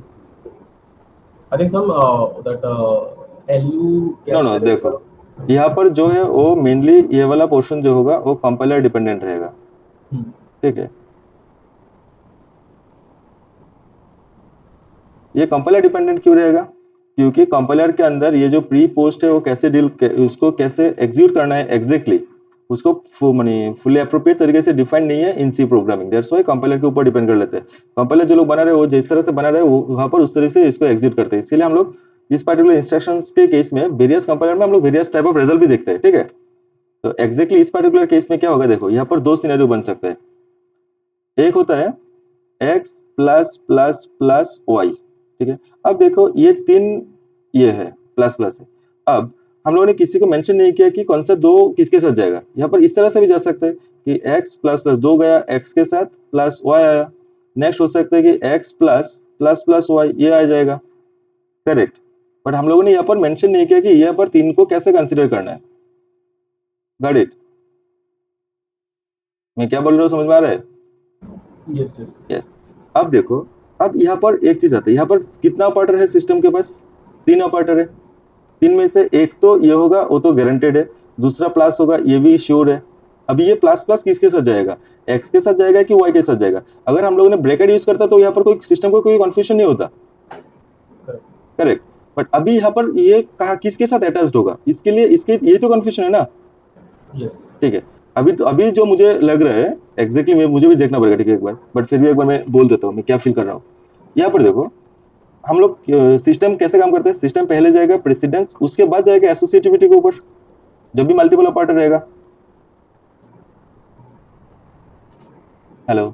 I think some that LU.
No, देखो यहाँ पर जो है वो mainly ये वाला पोर्शन जो होगा वो कंपाइलर डिपेंडेंट रहेगा। ठीक है, ये कंपाइलर डिपेंडेंट क्यों रहेगा, क्योंकि कंपाइलर के अंदर ये जो प्री पोस्ट है वो कैसे उसको कैसे एग्जीक्यूट करना है एग्जैक्टली उसको फुली अप्रोप्रिएट तरीके से डिफाइन नहीं है in C programming. That's why compiler के ऊपर डिपेंड कर लेते हैं। कंपाइलर जो लोग बना रहे हैं वो जिस तरह से बना रहे हैं वहां पर उस तरह से इसको एग्जीक्यूट करते हैं। इसके लिए हम लोग इस पर्टिकुलर इंस्ट्रक्शंस के केस में वेरियस कंपाइलर में हम लोग वेरियस टाइप ऑफ रिजल्ट भी देखते हैं। ठीक है, तो एग्जैक्टली इस पर्टिकुलर केस में क्या होगा, देखो यहाँ पर दो सिनेरियो बन सकते हैं। एक होता है x plus plus plus y. ठीक है, अब देखो ये तीन ये है प्लस प्लस है। अब हम लोगों ने किसी को मेंशन नहीं किया कि कौन सा दो किसके साथ जाएगा। यहाँ पर इस तरह से भी जा सकता है कि x प्लस प्लस दो गया x के साथ प्लस y आया। नेक्स्ट हो सकता है कि x plus plus plus y ये आ जाएगा। करेक्ट, बट हम लोगों ने यहाँ पर मेंशन नहीं किया कि यहाँ पर तीन को कैसे कंसिडर करना है। Got it? मैं क्या बोल रहा हूँ समझ में आ रहा है? यस। अब देखो, अब यहाँ पर एक चीज आती है, यहाँ पर कितना ऑपरेटर है सिस्टम के पास, 3 ऑपरेटर है। 3 में से एक तो ये होगा वो तो गारंटेड है, दूसरा प्लस होगा ये भी श्योर है। अभी ये प्लस प्लस किसके साथ जाएगा, x के साथ जाएगा कि y के साथ जाएगा। अगर हम लोगों ने ब्रैकेट यूज करता तो यहाँ पर कोई सिस्टम को कोई कंफ्यूजन नहीं होता। करेक्ट, बट अभी यहाँ पर ये कहा किसके साथ अटैच्ड होगा, इसके लिए इसके ये तो कंफ्यूजन है ना।
Yes.
ठीक है, अभी जो मुझे लग रहा है एग्जैक्टली मुझे भी देखना पड़ेगा। ठीक है, एक बार बट फिर भी एक बार मैं बोल देता हूँ मैं क्या फील कर रहा हूँ। यहाँ पर देखो हम लोग सिस्टम कैसे काम करते हैं। सिस्टम पहले जाएगा प्रेसिडेंस, उसके बाद जाएगा एसोसिएटिविटी के ऊपर जब भी मल्टीपल ऑपरेटर रहेगा। Hello,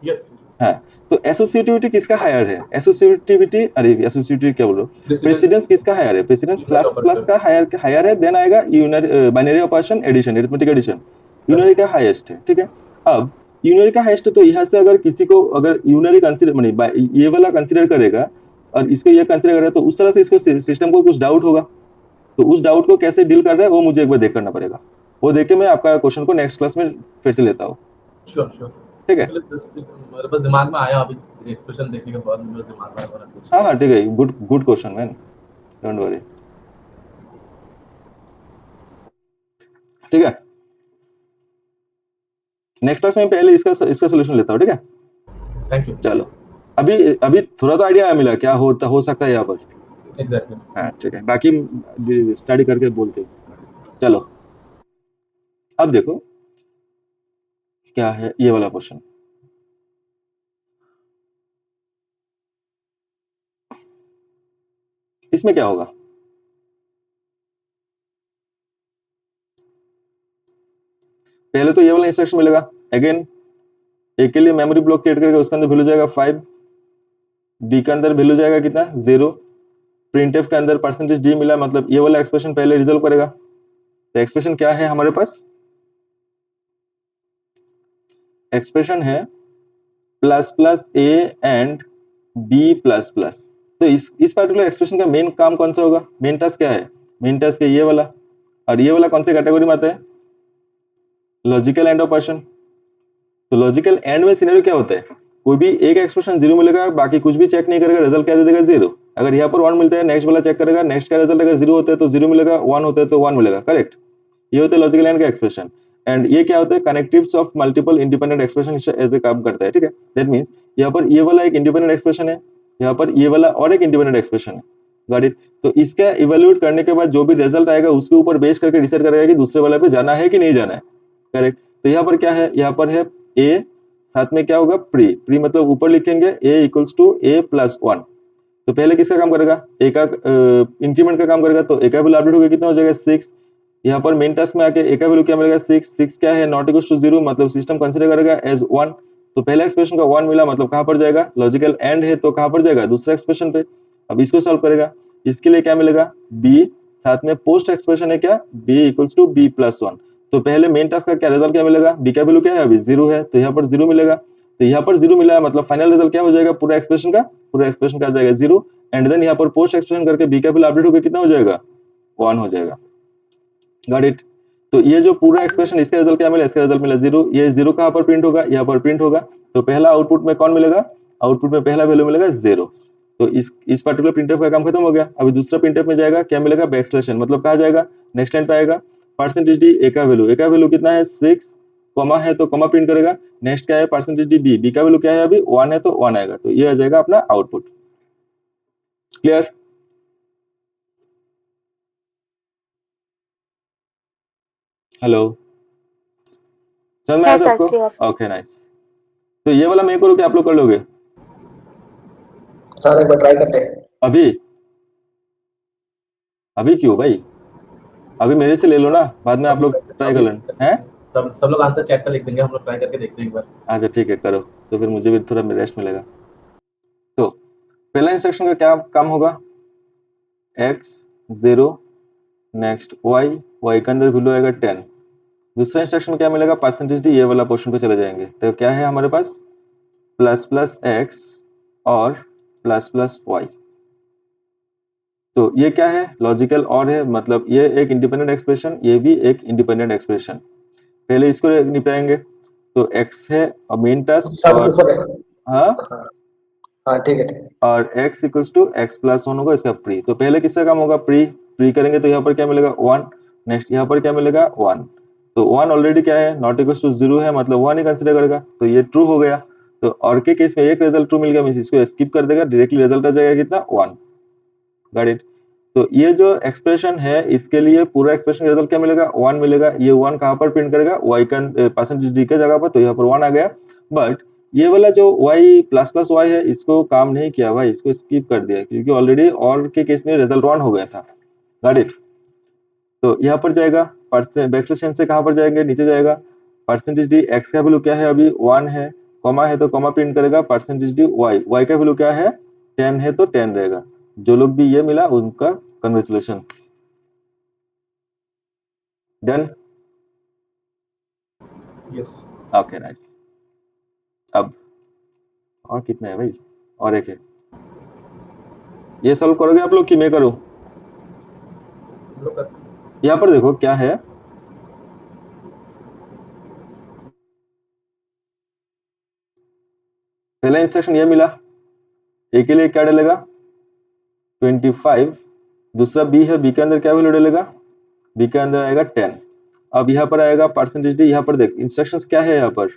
Yes.
हाँ, तो एसोसिएटिविटी किसका हायर है, एसोसिएटिविटी क्या बोल रहा हूँ, प्रेसिडेंस किसका हायर है, प्रेसिडेंस प्लस प्लस का हायर है। देन आएगा unary binary operation addition, arithmetic addition, unary का हाईएस्ट है। ठीक है, अब यूनरी का हाईएस्ट तो यहाँ से अगर किसी को अगर यूनरी कंसीडर ये वाला कंसीडर करेगा और इसको ये कंसीडर करेगा तो उस तरह से इसको सिस्टम को कुछ डाउट होगा। तो उस डाउट को कैसे डील कर रहा है वो मुझे एक बार देख करना पड़ेगा। वो देख के मैं आपका क्वेश्चन को नेक्स्ट क्लास में फिर से लेता हूँ।
Sure.
ठीक है,
मेरे पास दिमाग में आया अभी एक्सप्रेशन देखने के बाद मेरे दिमाग में आया कुछ।
हाँ ठीक है, good question man, don't worry. ठीक है, नेक्स्ट क्लास में पहले इसका सॉल्यूशन लेता हूँ। ठीक है,
थैंक यू।
चलो अभी थोड़ा तो आइडिया मिला क्या हो सकता है यहाँ पर।
एग्जैक्टली।
हाँ ठीक है, बाकी स्टडी करके बोलते हैं। चलो अब देखो क्या है ये वाला क्वेश्चन। इसमें क्या होगा? पहले तो ये वाला इंस्ट्रक्शन मिलेगा, अगेन ए के लिए मेमोरी ब्लॉक क्रिएट करके उसके अंदर वैल्यू जाएगा 5, बी के अंदर वैल्यू जाएगा कितना 0, प्रिंटफ के अंदर परसेंटेज डी मिला, मतलब ये वाला एक्सप्रेशन पहले रिजल्व करेगा। तो एक्सप्रेशन क्या है हमारे पास? एक्सप्रेशन है plus plus A and B plus plus. तो इस पार्टिकुलर एक्सप्रेशन का मेन काम कौन सा होगा? मेन टास्क क्या है? मेन टास्क है ये वाला, और ये वाला कौन सी कैटेगरी में आता है? Logical and operation. तो लॉजिकल एंड में सिनेरियो क्या होता है? कोई भी एक एक्सप्रेशन 0 मिलेगा, बाकी कुछ भी चेक नहीं करेगा, रिजल्ट क्या दे देगा 0। अगर यहाँ पर 1 मिलता है, नेक्स्ट वाला चेक करेगा, नेक्स्ट का रिजल्ट अगर 0 होता है तो 0 मिलेगा, 1 होता है तो 1 मिलेगा, करेक्ट। ये होता है लॉजिकल एंड का एक्सप्रेशन। एंड ये क्या होता है? Connectives of multiple independent expression ऐसे काम करता है, ठीक है। दैट मींस यहाँ पर ये वाला एक इंडिपेंडेंट एक्सप्रेशन है, यहाँ पर ये वाला और एक इंडिपेंडेंट एक्सप्रेशन है, गॉट इट। तो इसका इवैल्यूएट करने के बाद जो भी रिजल्ट आएगा उसके ऊपर बेस करके डिसाइड करेगा कि दूसरे वाले पे जाना है कि नहीं जाना है, करेक्ट। तो यहाँ पर क्या है? यहाँ पर है ए, साथ में क्या होगा? प्री। प्री मतलब ऊपर लिखेंगे a equals to a plus 1। तो पहले किसका काम करेगा? a का इंक्रीमेंट का काम करेगा। तो a का वैल्यू अपडेट होगा, कितना हो जाएगा 6। यहाँ पर मेन टास्क में आके a का वैल्यू क्या मिलेगा 6। 6 क्या है? नॉट इक्वल्स टू 0, मतलब सिस्टम कंसीडर करेगा एज 1। तो पहला एक्सप्रेशन का 1 मिला, मतलब कहाँ पर जाएगा? लॉजिकल एंड है तो कहाँ पर जाएगा? दूसरा एक्सप्रेशन पे। अब इसको सॉल्व करेगा, इसके लिए क्या मिलेगा? b, साथ में पोस्ट एक्सप्रेशन है क्या? b equals to b plus 1। तो पहले मेन टास्क का क्या रिजल्ट क्या मिलेगा? b का वैल्यू क्या है? अभी 0 है, तो यहाँ पर 0 मिलेगा। तो यहाँ पर 0 मिला है, मतलब फाइनल रिजल्ट क्या हो जाएगा? पूरा एक्सप्रेशन का आ जाएगा 0। एंड देन यहाँ पर पोस्ट एक्सप्रेशन करके b का वैल्यू अपडेट होकर कितना हो जाएगा? 1 हो जाएगा, गॉट इट। तो ये जो पूरा एक्सप्रेशन, इसका रिजल्ट क्या मिला? इसका रिजल्ट मिला 0। ये 0 कहाँ पर प्रिंट होगा? यहाँ पर प्रिंट होगा। तो पहला आउटपुट में कौन मिलेगा? आउटपुट में पहला वैल्यू मिलेगा 0। तो इस पर्टिकुलर प्रिंटफ का काम खत्म हो गया। अभी दूसरा प्रिंटफ में जाएगा, क्या मिलेगा? बैकस्लैश, मतलब कहाँ जाएगा? नेक्स्ट लाइन पे आएगा, परसेंटेज डी ए का वैल्यू कितना है? 6, कॉमा है तो कॉमा प्रिंट करेगा। नेक्स्ट क्या है? परसेंटेज डी बी, बी का वैल्यू क्या है? अभी 1 है तो 1 आएगा। तो ये आ जाएगा अपना आउटपुट। क्लियर? हेलो, समझ में आया
है सर,
सबको?
क्लियर।
Okay, nice. तो ये वाला मैं करूँ कि आप लोग कर लोगे?
सर एक बार ट्राई करते हैं।
अभी अभी क्यों भाई? अभी मेरे से ले लो ना, बाद में आप लोग ट्राई कर लेना हैं।
सब लोग आंसर चैट पे लिख देंगे, हम लोग ट्राई करके देखते हैं एक बार।
अच्छा ठीक है, करो, तो फिर मुझे भी थोड़ा रेस्ट मिलेगा। तो पहला इंस्ट्रक्शन का क्या काम होगा? x 0, नेक्स्ट y के अंदर वैल्यू आएगा 10। दूसरा इंस्ट्रक्शन में क्या मिलेगा? परसेंटेज डी, ये वाला पोर्शन पे चले जाएंगे। तो क्या है हमारे पास? प्लस प्लस एक्स और प्लस प्लस वाई। तो ये क्या है? लॉजिकल और है, मतलब ये एक इंडिपेंडेंट एक्सप्रेशन, ये भी एक इंडिपेंडेंट एक्सप्रेशन। पहले इसको निपटाएंगे। तो x है और मेन टास्क,
सर
और
ऊपर है।
हाँ,
हाँ हाँ, ठीक है ठीक है।
और x equals to x plus 1 होगा इसका प्री। तो पहले किसका काम होगा? प्री। प्री करेंगे तो यहाँ पर क्या मिलेगा? 1। नेक्स्ट यहाँ पर क्या मिलेगा? 1। तो 1 ऑलरेडी क्या है? नॉट इक्वल्स टू 0 है, मतलब 1 ही कंसीडर करेगा, तो ये ट्रू हो गया। तो और के केस में एक रिजल्ट ट्रू मिल गया, मींस इसको स्किप कर देगा, डायरेक्टली रिजल्ट आ जाएगा कितना? 1, गॉट इट। तो ये जो एक्सप्रेशन है, इसके लिए पूरा एक्सप्रेशन रिजल्ट क्या मिलेगा? 1 मिलेगा। ये 1 कहाँ पर प्रिंट करेगा? y का परसेंटेज डी के जगह पर, तो यहाँ पर 1 आ गया। बट ये वाला जो y प्लस प्लस y है, इसको काम नहीं किया भाई, इसको स्किप कर दिया, क्योंकि ऑलरेडी और के केस में रिजल्ट 1 हो गया था, गॉट इट। तो यहाँ पर जाएगा बैकस्लैश से कहाँ पर जाएंगे? नीचे जाएगा। परसेंटेज डी x का वैल्यू क्या है? अभी 1 है, कॉमा है तो कॉमा प्रिंट करेगा। परसेंटेज डी y का वैल्यू क्या है? 10 है तो 10 रहेगा। जो लोग भी ये मिला उनका congratulation, done.
Yes.
Okay, nice. अब और कितना है भाई? और एक है, ये सॉल्व करोगे आप लोग कि मैं करूं?
हम लोग कर-
यहाँ पर देखो क्या है। पहला इंस्ट्रक्शन ये मिला, ए के लिए क्या डालेगा? 25। दूसरा बी है, बी के अंदर क्या वैल्यू डालेगा? बी के अंदर आएगा 10। अब यहाँ पर आएगा परसेंटेज डी। यहाँ पर देख इंस्ट्रक्शंस क्या है, यहाँ पर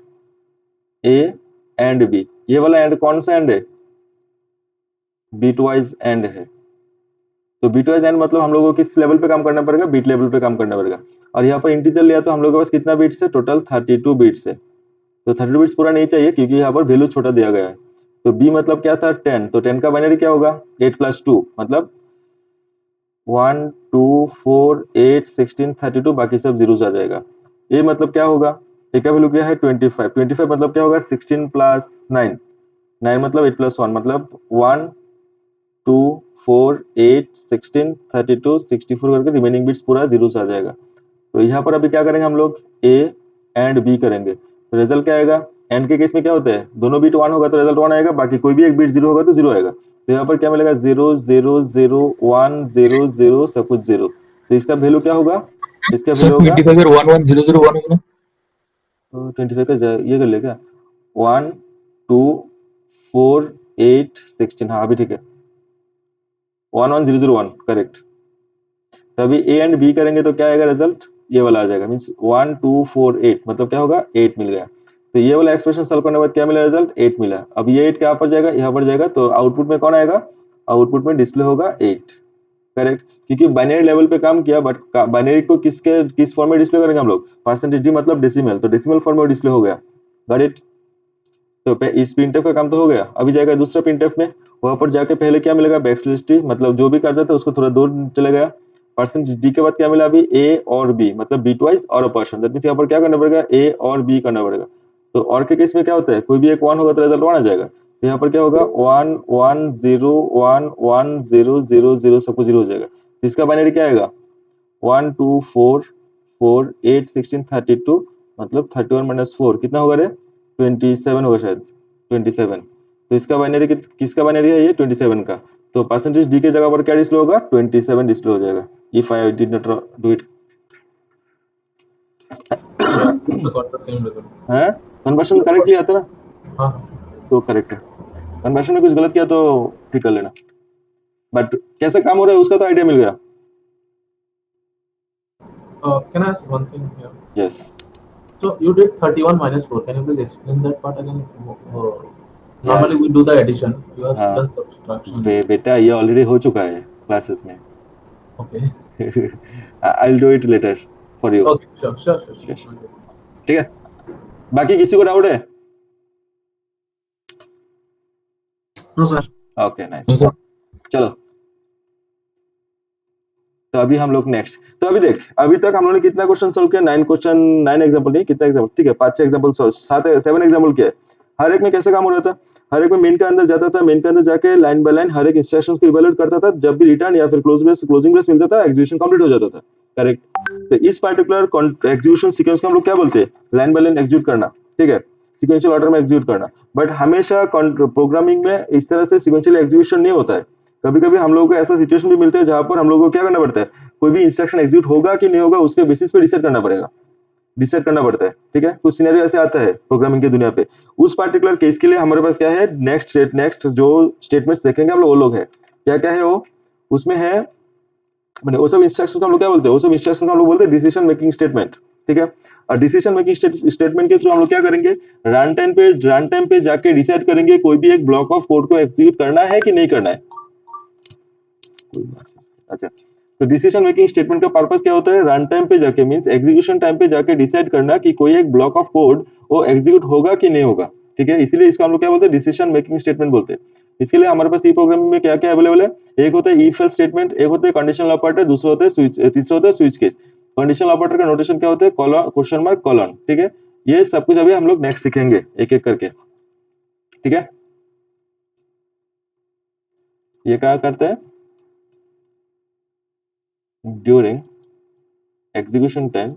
ए एंड बी। ये वाला एंड कौन सा एंड है? बीट वाइज एंड है। तो बीट वाइज एंड मतलब हम लोगों को किस लेवल पे काम करना पड़ेगा? बीट लेवल पे काम करना पड़ेगा। और यहाँ पर इंटीजर लिया तो हम लोगों के पास कितना बीट्स है? टोटल 32 बीट्स है। तो 32 बीट्स पूरा नहीं चाहिए, क्योंकि यहाँ पर वैल्यू छोटा दिया गया है। तो b मतलब क्या था? 10। तो 10 का बाइनरी क्या होगा? 8 प्लस 2, मतलब 1 2 4 8 16 32 बाकी सब जीरो आ जाएगा। ये मतलब क्या होगा, ए का वैल्यू क्या है 25, 25 मतलब क्या होगा 16 प्लस 9, 9 मतलब 8 प्लस 1 मतलब 1 2 4 8 16 32 64 करके रिमेनिंग बिट्स पूरा जीरो आ जाएगा। तो यहाँ पर अभी क्या करेंगे हम लोग, ए एंड बी करेंगे, तो रिजल्ट क्या आएगा, एंड के केस में क्या होता है दोनों बिट 1 होगा तो रिजल्ट 1 आएगा, बाकी कोई भी एक बिट 0 होगा तो 0 आएगा। तो यहाँ पर क्या मिलेगा 0 0 0 1 0 0 सब कुछ 0, तो इसका वैल्यू क्या होगा, इसका
सर
वैल्यू होगा
25 और 11001 होगा ना?
25 का ये कर लेगा 1 2 4 8 16, हाँ अभी ठीक है 11001 करेक्ट। तभी ए एंड बी करेंगे तो क्या आएगा रिजल्ट, ये वाला आ जाएगा, मींस 1 2 4 8 मतलब क्या होगा 8 मिल गया। तो ये वाला एक्सप्रेशन सॉल्व करने के बाद क्या मिला रिजल्ट 8 मिला। अब ये 8 कहाँ पर जाएगा, यहाँ पर जाएगा, तो आउटपुट में कौन आएगा, आउटपुट में डिस्प्ले होगा 8 करेक्ट, क्योंकि बाइनरी लेवल पे काम किया, बट बाइनरी को किस फॉर्म में डिस्प्ले करेंगे हम लोग, परसेंटेज डी मतलब डेसिमल, तो डेसिमल फॉर्म में डिस्प्ले हो गया, गॉट इट। तो इस प्रिंटफ का काम तो हो गया, अभी जाएगा दूसरा प्रिंटफ में, वहां पर जाके पहले क्या मिलेगा बैकस्लैश टी, मतलब जो भी कर जाता है उसको थोड़ा दूर चले गया, परसेंटेज डी के बाद क्या मिला अभी ए और बी मतलब बिटवाइज और ऑपरेशन, दैट मींस यहाँ पर क्या करना पड़ेगा ए और बी करना पड़ेगा। तो और के केस में क्या होता है कोई भी एक 1 होगा तो रिजल्ट 1 आ जाएगा, तो यहाँ पर क्या होगा 1 1 0 1 1 0 0 0 सब कुछ 0 हो जाएगा। तो इसका बाइनरी क्या आएगा 1 2 4 4 8 16 32 मतलब 31 माइनस 4 कितना होगा रे 27 होगा शायद 27। तो इसका बाइनरी किसका बाइनरी है ये 27 का, तो परसेंटेज डी के जगह पर क्या डिस्प्ले होगा 27 डिस्प्ले हो जाएगा, if I did not do it.
Yeah, also got the same result.
है कन्वर्शन करेक्टली आता ना,
हाँ
तो करेक्ट है, कन्वर्शन में कुछ गलत किया तो ठीक कर लेना, बट कैसे काम हो रहा है उसका तो आइडिया मिल गया।
Can I ask one thing here?
Yes
So you did 31 minus 4. Can you please explain that part again? Normally we do the addition. You have
हाँ
done subtraction.
बेटा ये ऑलरेडी हो चुका है क्लासेस में।
Okay.
I'll do it later for you.
Okay. Sure.
Yes.
Okay.
ठीक है, बाकी किसी को डाउट है?
No sir.
ओके नाइस, चलो तो अभी हम लोग नेक्स्ट, तो अभी देख अभी तक हम लोगों ने कितना क्वेश्चन सॉल्व किया, 9 क्वेश्चन, 9 एग्जांपल नहीं कितना एग्जांपल, ठीक है 5 6 एग्जांपल सॉल्व, 7 एग्जांपल किया है। हर एक में कैसे काम हो रहा था, हर एक में मेन के अंदर जाता था, मेन के अंदर जाके लाइन बाय लाइन हर एक इंस्ट्रक्शंस को इवैल्यूएट करता था, जब भी रिटर्न या फिर क्लोजिंग ब्रेस मिलता था एग्जीक्यूशन कंप्लीट हो जाता था करेक्ट। तो इस पर्टिकुलर एग्जीक्यूशन सीक्वेंस को हम लोग क्या बोलते हैं, लाइन बाय लाइन एग्जीक्यूट करना, ठीक है सीक्वेंशियल ऑर्डर में एग्जीक्यूट करना। बट हमेशा प्रोग्रामिंग में इस तरह से सीक्वेंशियल एग्जीक्यूशन नहीं होता है, कभी कभी हम लोगों को ऐसा सिचुएशन भी मिलता है जहां पर हम लोगों को क्या करना पड़ता है, कोई भी इंस्ट्रक्शन एग्जीक्यूट होगा कि नहीं होगा उसके बेसिस पे डिसाइड करना पड़ता है, ठीक है कुछ सिनेरियो ऐसे आता है प्रोग्रामिंग की दुनिया पे। उस पर्टिकुलर केस के लिए हमारे पास क्या है, नेक्स्ट जो स्टेटमेंट्स देखेंगे हम लोग वो लोग है क्या है वो, उसमें है मैंने वो सब इंस्ट्रक्शन को हम लोग क्या बोलते हैं, वो सब इंस्ट्रक्शन को हम लोग बोलते हैं डिसीजन मेकिंग स्टेटमेंट, ठीक है। और डिसीजन मेकिंग स्टेटमेंट के थ्रू हम लोग क्या करेंगे, रन टाइम पे जाके डिसाइड करेंगे कोई भी एक ब्लॉक ऑफ कोड को एग्जीक्यूट करना है कि नहीं करना है। अच्छा, तो डिसीजन मेकिंग स्टेटमेंट का पर्पस क्या होता है, रन टाइम पे जाके मींस एग्जीक्यूशन टाइम पे जाके डिसाइड करना कि कोई एक ब्लॉक ऑफ कोड वो एग्जीक्यूट होगा कि नहीं होगा, ठीक है। इसीलिए इसको हम लोग क्या बोलते हैं, डिसीजन मेकिंग स्टेटमेंट बोलते हैं। इसके लिए हमारे पास ई प्रोग्रामिंग में क्या क्या अवेलेबल है, एक होता है इफ एल्स स्टेटमेंट, एक होता है कंडीशनल ऑपरेटर, दूसरा होता है स्विच, तीसरा होता है स्विच केस। कंडीशनल ऑपरेटर का नोटेशन क्या होता है, क्वेश्चन मार्क कॉलन, ठीक है। ये सब कुछ अभी हम लोग नेक्स्ट सीखेंगे एक एक करके, ठीक है। ये क्या करते हैं, during execution time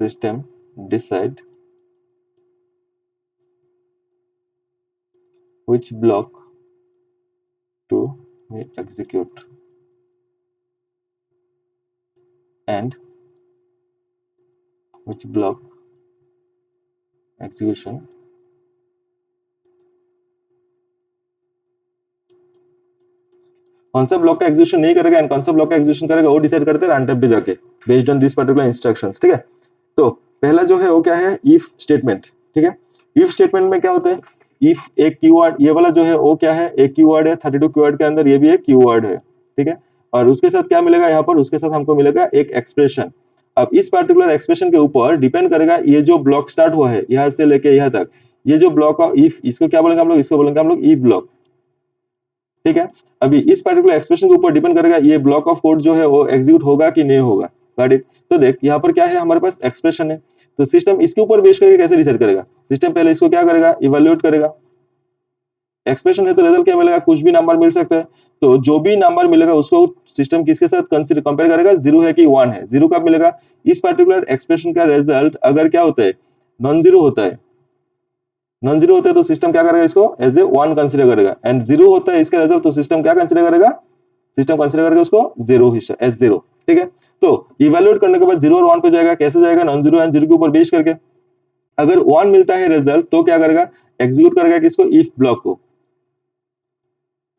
system decide which block to execute and which block execution कौन सा ब्लॉक का एग्जीक्यूशन नहीं करेगा एंड कौन सा ब्लॉक का एग्जीक्यूशन करेगा वो डिसाइड करते हैं रन टाइम पे जाके based on this particular instructions, ठीक है। तो पहला जो है वो क्या है, इफ स्टेटमेंट, ठीक है। इफ स्टेटमेंट में क्या होता है, इफ एक कीवर्ड, ये वाला जो है वो क्या है, एक कीवर्ड है 32 कीवर्ड के अंदर, ये भी एक कीवर्ड है, ठीक है। और उसके साथ क्या मिलेगा यहाँ पर, उसके साथ हमको मिलेगा एक एक्सप्रेशन। अब इस पर्टिकुलर एक्सप्रेशन के ऊपर डिपेंड करेगा ये जो ब्लॉक स्टार्ट हुआ है यहाँ से लेके यहाँ तक, ये जो ब्लॉक इफ, इसको क्या बोलेंगे हम लोग, इसको बोलेंगे हम लोग इफ ब्लॉक, ठीक है। अभी इस पर्टिकुलर एक्सप्रेशन के ऊपर डिपेंड करेगा ये ब्लॉक ऑफ कोड जो है वो एग्जीक्यूट होगा कि नहीं होगा। Got it. तो देख यहाँ पर क्या है, हमारे पास एक्सप्रेशन है, तो सिस्टम इसके ऊपर बेस करके कैसे डिसाइड करेगा, सिस्टम पहले इसको क्या करेगा, इवेल्युएट करेगा। एक्सप्रेशन है तो रिजल्ट क्या मिलेगा, कुछ भी नंबर मिल सकता है, तो जो भी नंबर मिलेगा उसको सिस्टम किसके साथ कंसीडर कंपेयर करेगा, 0 है कि 1 है। 0 कब मिलेगा, इस पर्टिकुलर एक्सप्रेशन का रिजल्ट अगर क्या होता है, नॉन जीरो होता है, नॉन जीरो होता है तो सिस्टम क्या करेगा, इसको एज ए 1 कंसीडर करेगा। एंड 0 होता है इसका रिजल्ट तो सिस्टम क्या कंसीडर करेगा, सिस्टम कंसीडर करेगा उसको 0 एज 0। ठीक है, तो इवेल्युएट करने के बाद 0 और 1 पे जाएगा, कैसे जाएगा, नॉन जीरो एंड 0 के ऊपर बेस करके। अगर 1 मिलता है रिजल्ट तो क्या करेगा, एग्जीक्यूट करेगा किसको, इफ ब्लॉक को,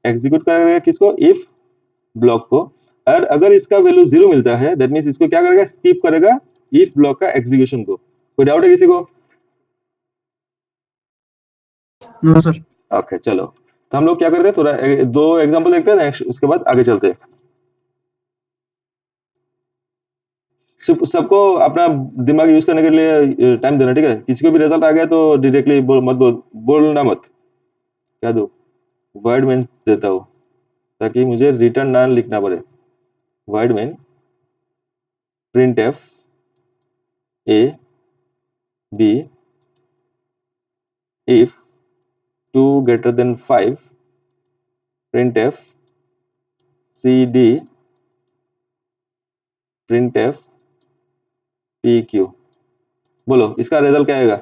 एग्जीक्यूट करेगा किसको, इफ ब्लॉक को। और अगर इसका वैल्यू 0 मिलता है दैट मींस इसको क्या करेगा, स्किप करेगा इफ ब्लॉक का एग्जीक्यूशन को। कोई डाउट है किसी को?
No sir.
ओके चलो, तो हम लोग क्या करते हैं, थोड़ा दो एग्जांपल देखते हैं नेक्स्ट, उसके बाद आगे चलते हैं। सबको अपना दिमाग यूज करने के लिए टाइम देना, ठीक है। किसी को भी रिजल्ट आ गया तो डायरेक्टली बोलना मत। क्या दो वर्ड में देता हूँ ताकि मुझे रिटर्न ना लिखना पड़े। वर्ड में print F A B if 2 greater than 5 printf cd printf pq। बोलो इसका रिजल्ट क्या आएगा।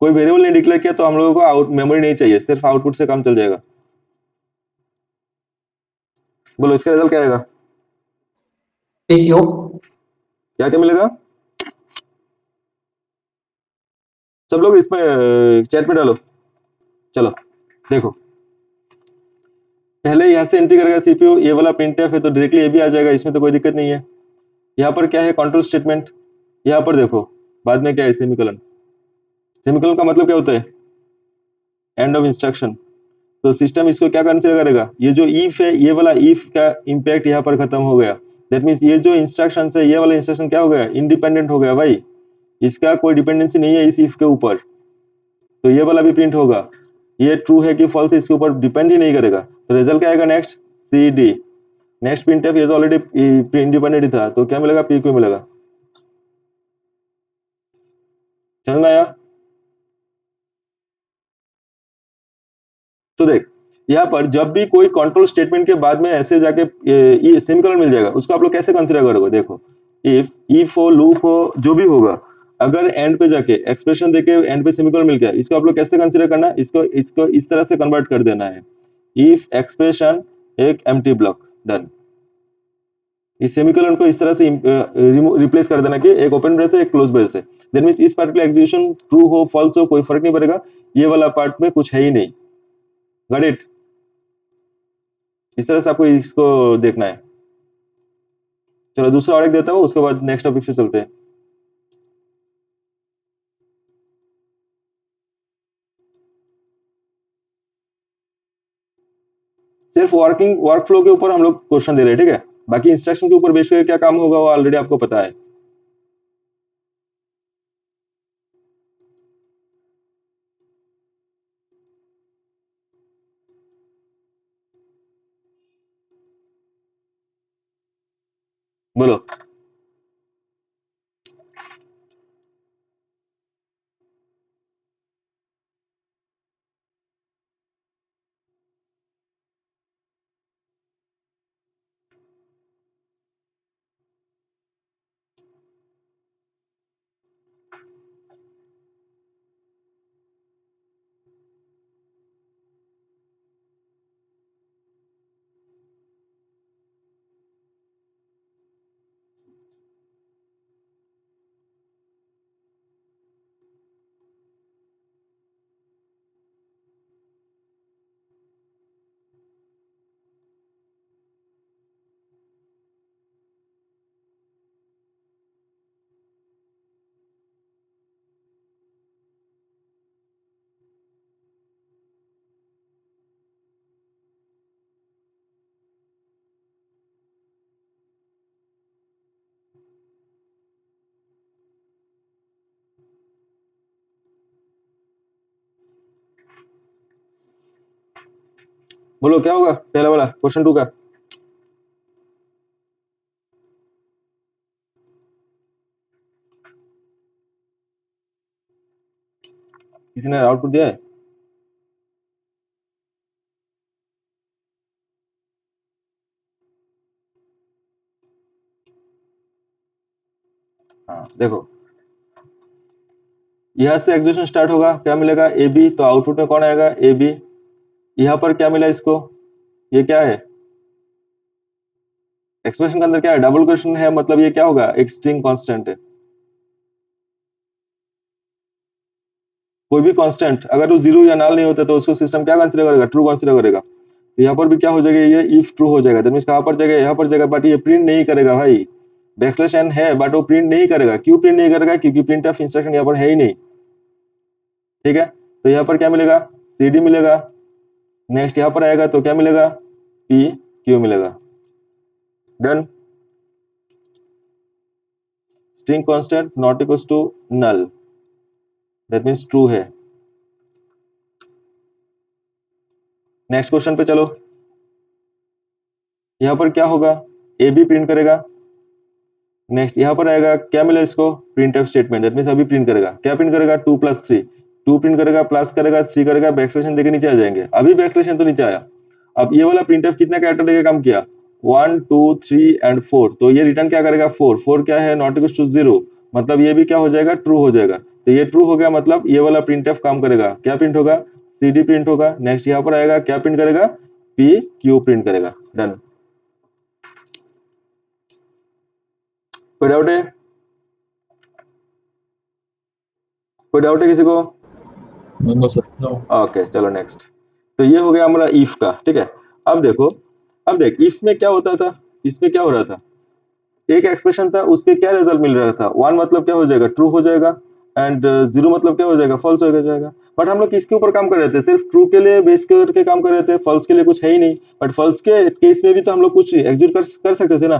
कोई वेरिएबल नहीं डिक्लेयर किया तो हम लोगों को आउट मेमोरी नहीं चाहिए, सिर्फ आउटपुट से काम चल जाएगा। बोलो इसका रिजल्ट क्या आएगा,
PQ
क्या क्या मिलेगा। सब लोग इसमें चैट में डालो। चलो देखो, पहले यहाँ से एंट्री करेगा सीपीयू, ये वाला printf है तो डायरेक्टली ये भी आ जाएगा, इसमें तो कोई दिक्कत नहीं है। यहाँ पर क्या है, कंट्रोल स्टेटमेंट। यहाँ पर देखो बाद में क्या है, सेमीकोलन। सेमीकोलन का मतलब क्या होता है, एंड ऑफ इंस्ट्रक्शन। तो सिस्टम इसको क्या कंसीडर करेगा, ये जो इफ है ये वाला इफ का इंपैक्ट यहाँ पर खत्म हो गया। दैट मींस ये जो इंस्ट्रक्शन है ये वाला इंस्ट्रक्शन क्या हो गया, इंडिपेंडेंट हो गया भाई, इसका कोई डिपेंडेंसी नहीं है इस इफ के ऊपर, तो ये वाला भी प्रिंट होगा। ये ट्रू है कि फॉल्स इसके ऊपर डिपेंड ही नहीं करेगा। तो रिजल्ट क्या आएगा, next C D, next printf, ये तो ऑलरेडी इंडिपेंडेंट ही था तो क्या मिलेगा, पी क्यू मिलेगा। समझ में आया। तो देख यहाँ पर जब भी कोई कंट्रोल स्टेटमेंट के बाद में ऐसे जाके ये सेमीकोलन मिल जाएगा, उसको आप लोग कैसे कंसीडर करोगे। देखो इफ हो लूप हो जो भी होगा, अगर एंड पे जाके एक्सप्रेशन देके एंड पे सेमीकोलन मिल गया, इसको आप लोग कैसे कंसीडर करना है, इसको इसको इस तरह से कन्वर्ट कर देना है, इफ एक्सप्रेशन एक एम्प्टी ब्लॉक, डन। इस सेमीकोलन को इस तरह से रिप्लेस कर देना कि एक ओपन ब्रेस है एक क्लोज ब्रेस है। दैट मींस इस पार्टिकुलर एग्जीक्यूशन ट्रू हो फॉल्स हो कोई फर्क नहीं पड़ेगा, ये वाला पार्ट में कुछ है ही नहीं। Got it. इस तरह से आपको इसको देखना है। चलो दूसरा और एक देता हूँ, उसके बाद नेक्स्ट टॉपिक पे चलते हैं। सिर्फ वर्क फ्लो के ऊपर हम लोग क्वेश्चन दे रहे हैं, ठीक है। बाकी इंस्ट्रक्शन के ऊपर बेस करके क्या काम होगा वो ऑलरेडी आपको पता है। बोलो बोलो क्या होगा पहला वाला क्वेश्चन 2 का? किसी ने आउटपुट दिया है? हाँ देखो, यहाँ से एग्जीक्यूशन स्टार्ट होगा, क्या मिलेगा ए बी, तो आउटपुट में कौन आएगा ए बी। यहाँ पर क्या मिला इसको, ये क्या है एक्सप्रेशन के अंदर क्या है डबल क्वेश्चन है, मतलब ये क्या होगा एक स्ट्रिंग कांस्टेंट है। कोई भी कांस्टेंट अगर वो जीरो या नल नहीं होता तो उसको सिस्टम क्या कंसीडर करेगा, ट्रू कंसीडर करेगा। तो यहाँ पर भी क्या हो जाएगा ये इफ ट्रू हो जाएगा, दैट मींस कहां पर जाएगा यहाँ पर जाएगा, बट ये प्रिंट नहीं करेगा भाई। बैकस्लैश एन है बट वो प्रिंट नहीं करेगा, क्यों प्रिंट नहीं करेगा, क्योंकि प्रिंट ऑफ इंस्ट्रक्शन यहाँ पर है ही नहीं। ठीक है, तो यहाँ पर क्या मिलेगा CD मिलेगा। नेक्स्ट यहाँ पर आएगा तो क्या मिलेगा P Q मिलेगा। Done. String constant not equals to null, that means true है। नेक्स्ट क्वेश्चन पे चलो, यहाँ पर क्या होगा ए बी प्रिंट करेगा। नेक्स्ट यहाँ पर आएगा क्या मिला इसको print F statement, that means अभी प्रिंट करेगा, क्या प्रिंट करेगा 2 + 3, 2 प्रिंट करेगा प्लस करेगा 3 करेगा, बैकस्लैश देके नीचे आ जाएंगे, अभी बैकस्लैश तो नीचे आया। अब ये वाला प्रिंट एफ कितना कैरेक्टर लेके काम किया 1 2 3 एंड 4, तो ये रिटर्न क्या करेगा 4, 4 क्या है नॉट इक्वल टू 0, मतलब ये भी क्या हो जाएगा ट्रू हो जाएगा। तो ये ट्रू हो गया, मतलब ये वाला प्रिंट एफ काम करेगा, क्या प्रिंट होगा CD प्रिंट होगा। नेक्स्ट यहाँ पर आएगा क्या प्रिंट करेगा P Q प्रिंट करेगा। डन। कोई डाउट है, कोई डाउट है किसी को?
No sir.
No.
ओके चलो नेक्स्ट। तो ये हो गया हमारा इफ का, ठीक है। अब देखो, अब देख इफ में क्या होता था, इसमें क्या हो रहा था, एक एक्सप्रेशन था उसके क्या रिजल्ट मिल रहा था, 1 मतलब क्या हो जाएगा ट्रू हो जाएगा, एंड 0 मतलब क्या हो जाएगा फॉल्स हो जाएगा। बट हम लोग किसके ऊपर काम कर रहे थे, सिर्फ ट्रू के लिए बेस करके काम कर रहे थे, फॉल्स के लिए कुछ है ही नहीं। बट फॉल्स के केस में भी तो हम लोग कुछ एग्जीक्यूट कर सकते थे ना,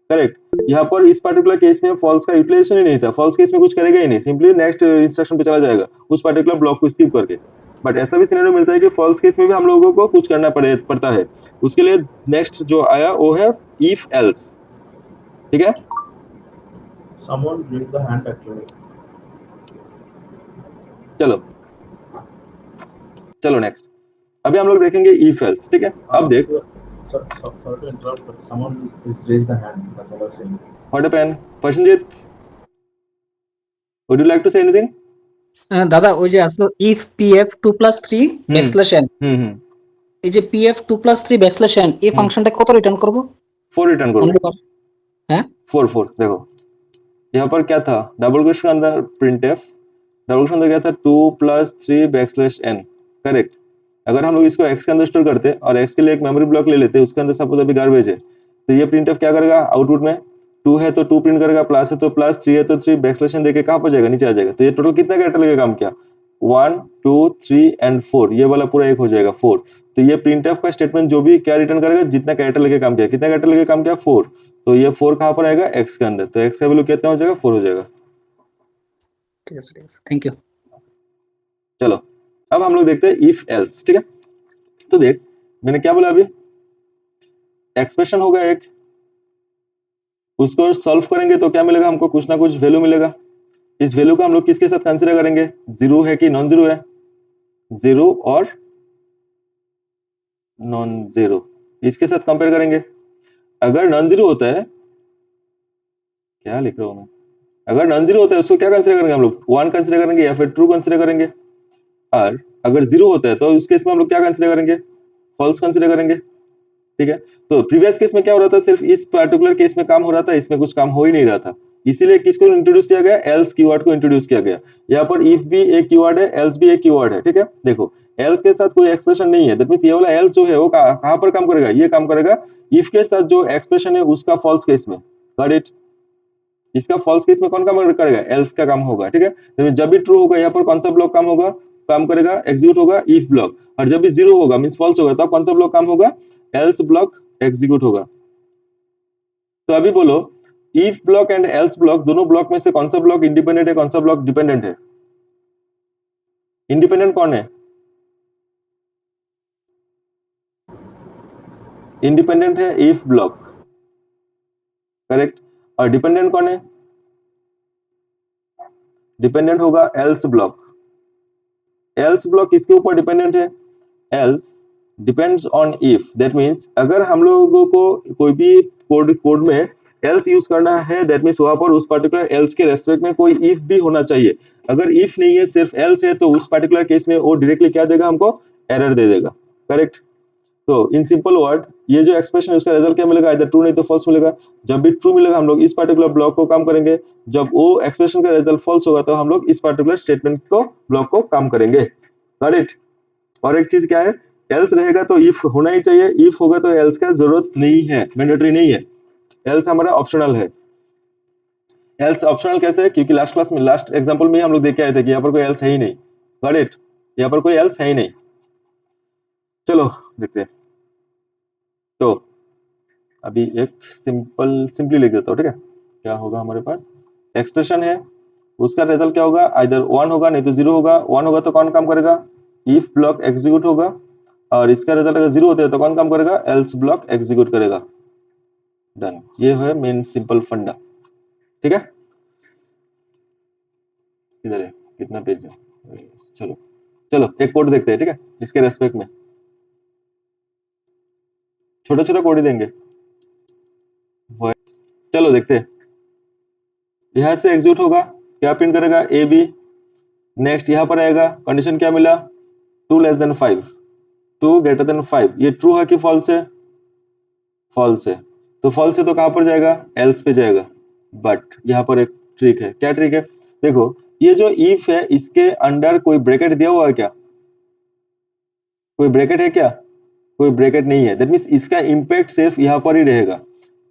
करेक्ट। यहाँ पर इस पर्टिकुलर केस में फॉल्स का यूटिलाइजेशन ही नहीं था, फॉल्स केस में कुछ करेगा ही नहीं, सिंपली नेक्स्ट इंस्ट्रक्शन पे चला जाएगा उस पर्टिकुलर ब्लॉक को स्किप करके। बट ऐसा भी सिनेरियो मिलता है कि फॉल्स केस में भी हम लोगों को कुछ करना पड़ता है, उसके लिए नेक्स्ट जो आया वो है इफ एल्स। ठीक है,
Someone raised the hand actually.
चलो चलो नेक्स्ट, अभी हम लोग देखेंगे इफ एल्स। ठीक है, अब देख
Sorry to interrupt, but someone is raised the hand. That's what I was saying.
What a pain Prasenjit, would you like to say anything?
দাদা ওই যে আসলো ইফ পিএফ 2+3 ব্যাকস্ল্যাশ এন, এই যে পিএফ 2+3 ব্যাকস্ল্যাশ এন এই ফাংশনটা কত রিটার্ন করব?
4 रिटर्न करो।
হ্যাঁ
4 देखो यहाँ पर क्या था डबल क्वेश्चन के अंदर प्रिंट एफ, डबल क्वेश्चन अंदर क्या था 2 + 3 बैकस्लैश एन, करेक्ट। अगर हम लोग इसको एक्स के अंदर स्टोर करते और एक्स के लिए एक मेमोरी ब्लॉक ले लेते, उसके अंदर सपोज अभी गार्बेज है, तो ये प्रिंट एफ क्या करेगा आउटपुट में 2 है तो 2 प्रिंट करेगा, प्लस है तो प्लस, 3 है तो 3, बैकस्लैश एन देके कहाँ पर जाएगा नीचे आ जाएगा। तो ये टोटल कितना कैरेक्टर लेके काम किया 1 2 3 एंड 4, ये वाला पूरा एक हो जाएगा 4। तो ये प्रिंट एफ का स्टेटमेंट जो भी क्या रिटर्न करेगा जितना कैरेक्टर लेके काम किया, कितना कैरेक्टर लेके काम किया 4, तो ये 4 कहाँ पर आएगा एक्स के अंदर, तो एक्स का वैल्यू कितना हो जाएगा 4 हो जाएगा।
ঠিক আছে থ্যাংক ইউ।
चलो अब हम लोग देखते हैं इफ एल्स। ठीक है, तो देख मैंने क्या बोला अभी, एक्सप्रेशन होगा एक, उसको सॉल्व करेंगे तो क्या मिलेगा हमको कुछ ना कुछ वैल्यू मिलेगा। इस वैल्यू को हम लोग किसके साथ कंसीडर करेंगे, जीरो है कि नॉन जीरो है, जीरो और नॉन जीरो इसके साथ कंपेयर करेंगे। अगर नॉन जीरो होता है, क्या लिख रहा हूं मैं, अगर नॉन जीरो होता है उसको क्या कंसीडर करेंगे हम लोग, 1 कंसीडर करेंगे या फिर ट्रू कंसीडर करेंगे। और अगर जीरो होता है तो उस केस में हम लोग क्या कंसीडर करेंगे, फॉल्स कंसीडर करेंगे। ठीक है, तो प्रीवियस केस में क्या हो रहा था, सिर्फ इस पर्टिकुलर केस में काम हो रहा था, इसमें कुछ काम हो ही नहीं रहा था, इसीलिए किसको इंट्रोड्यूस किया गया, एल्स कीवर्ड को इंट्रोड्यूस किया गया। यहाँ पर इफ भी एक कीवर्ड है, एल्स भी एक कीवर्ड है। ठीक है, देखो एल्स के साथ कोई एक्सप्रेशन नहीं है, दैट मींस ये वाला एल्स जो है वो कहां पर काम करेगा, ये काम करेगा इफ के साथ जो एक्सप्रेशन है उसका फॉल्स केस में। गॉट इट, इसका फॉल्स केस में कौन काम करेगा, एल्स का काम होगा। ठीक है, जब भी ट्रू होगा यहाँ पर कौन सा ब्लॉक काम होगा, काम करेगा एग्जीक्यूट होगा इफ ब्लॉक, और जब भी जीरो होगा मींस फॉल्स होगा तब कौन सा ब्लॉक काम होगा, एल्स ब्लॉक एग्जीक्यूट होगा। तो अभी बोलो if block and else block दोनों ब्लॉक में से कौन सा ब्लॉक इंडिपेंडेंट है, कौन सा ब्लॉक डिपेंडेंट है, इंडिपेंडेंट कौन है, इंडिपेंडेंट है इफ ब्लॉक, करेक्ट। और डिपेंडेंट कौन है? डिपेंडेंट होगा एल्स ब्लॉक। एल्स ब्लॉक किसके ऊपर डिपेंडेंट है? Else depends on if, that means अगर हम लोगों को कोई भी कोड में एल्स यूज करना है, दैट मीन्स वहां पर उस पर्टिकुलर एल्स के रेस्पेक्ट में कोई इफ भी होना चाहिए। अगर इफ नहीं है, सिर्फ एल्स है, तो उस पर्टिकुलर केस में वो डायरेक्टली क्या देगा हमको? एरर दे देगा, करेक्ट। तो इन सिंपल वर्ड ये जो एक्सप्रेशन है उसका रिजल्ट क्या मिलेगा? इधर ट्रू नहीं तो फॉल्स मिलेगा। जब भी ट्रू मिलेगा हम लोग इस पर्टिकुलर ब्लॉक को काम करेंगे, जब वो एक्सप्रेशन का रिजल्ट फॉल्स होगा तो हम लोग इस पर्टिकुलर स्टेटमेंट को ब्लॉक को काम करेंगे, करेक्ट। और एक चीज क्या है, एल्स रहेगा तो इफ होना ही चाहिए, इफ होगा तो एल्स का जरूरत नहीं है, मैंडेटरी नहीं है, एल्स हमारा ऑप्शनल है। एल्स ऑप्शनल कैसे है? क्योंकि लास्ट क्लास में लास्ट एग्जांपल में हम लोग देख के आए थे कि यहाँ पर कोई एल्स है ही नहीं, करेक्ट, यहाँ पर कोई एल्स है ही नहीं। चलो देखते हैं। तो अभी एक सिंपली लिख देता हूँ, ठीक है। क्या होगा हमारे पास? एक्सप्रेशन है, उसका रिजल्ट क्या होगा? आइदर 1 होगा नहीं तो 0 होगा। 1 होगा तो कौन काम करेगा? इफ ब्लॉक एग्जीक्यूट होगा। और इसका रिजल्ट अगर 0 होता है तो कौन काम करेगा? एल्स ब्लॉक एग्जीक्यूट करेगा। डन, ये है मेन सिंपल फंडा, ठीक है। किधर है, कितना पेज है? चलो चलो एक कोड देखते हैं, ठीक है, इसके रेस्पेक्ट में। छोटा छोटा कोड ही देंगे। चलो देखते हैं। यहां से एग्जीक्यूट होगा, क्या प्रिंट करेगा? A B. नेक्स्ट यहां पर आएगा, कंडीशन क्या मिला? 2 लेस देन 5, 2 ग्रेटर देन 5। ये ट्रू है कि फॉल्स है? फॉल्स है। तो फॉल्स है तो कहां पर जाएगा? एल्स पे जाएगा। बट यहाँ पर एक ट्रिक है। क्या ट्रिक है? देखो, ये जो इफ है इसके अंडर कोई ब्रैकेट दिया हुआ है क्या? कोई ब्रैकेट है क्या? कोई ब्रैकेट नहीं है, दैट मीन्स इसका इम्पैक्ट सिर्फ यहाँ पर ही रहेगा।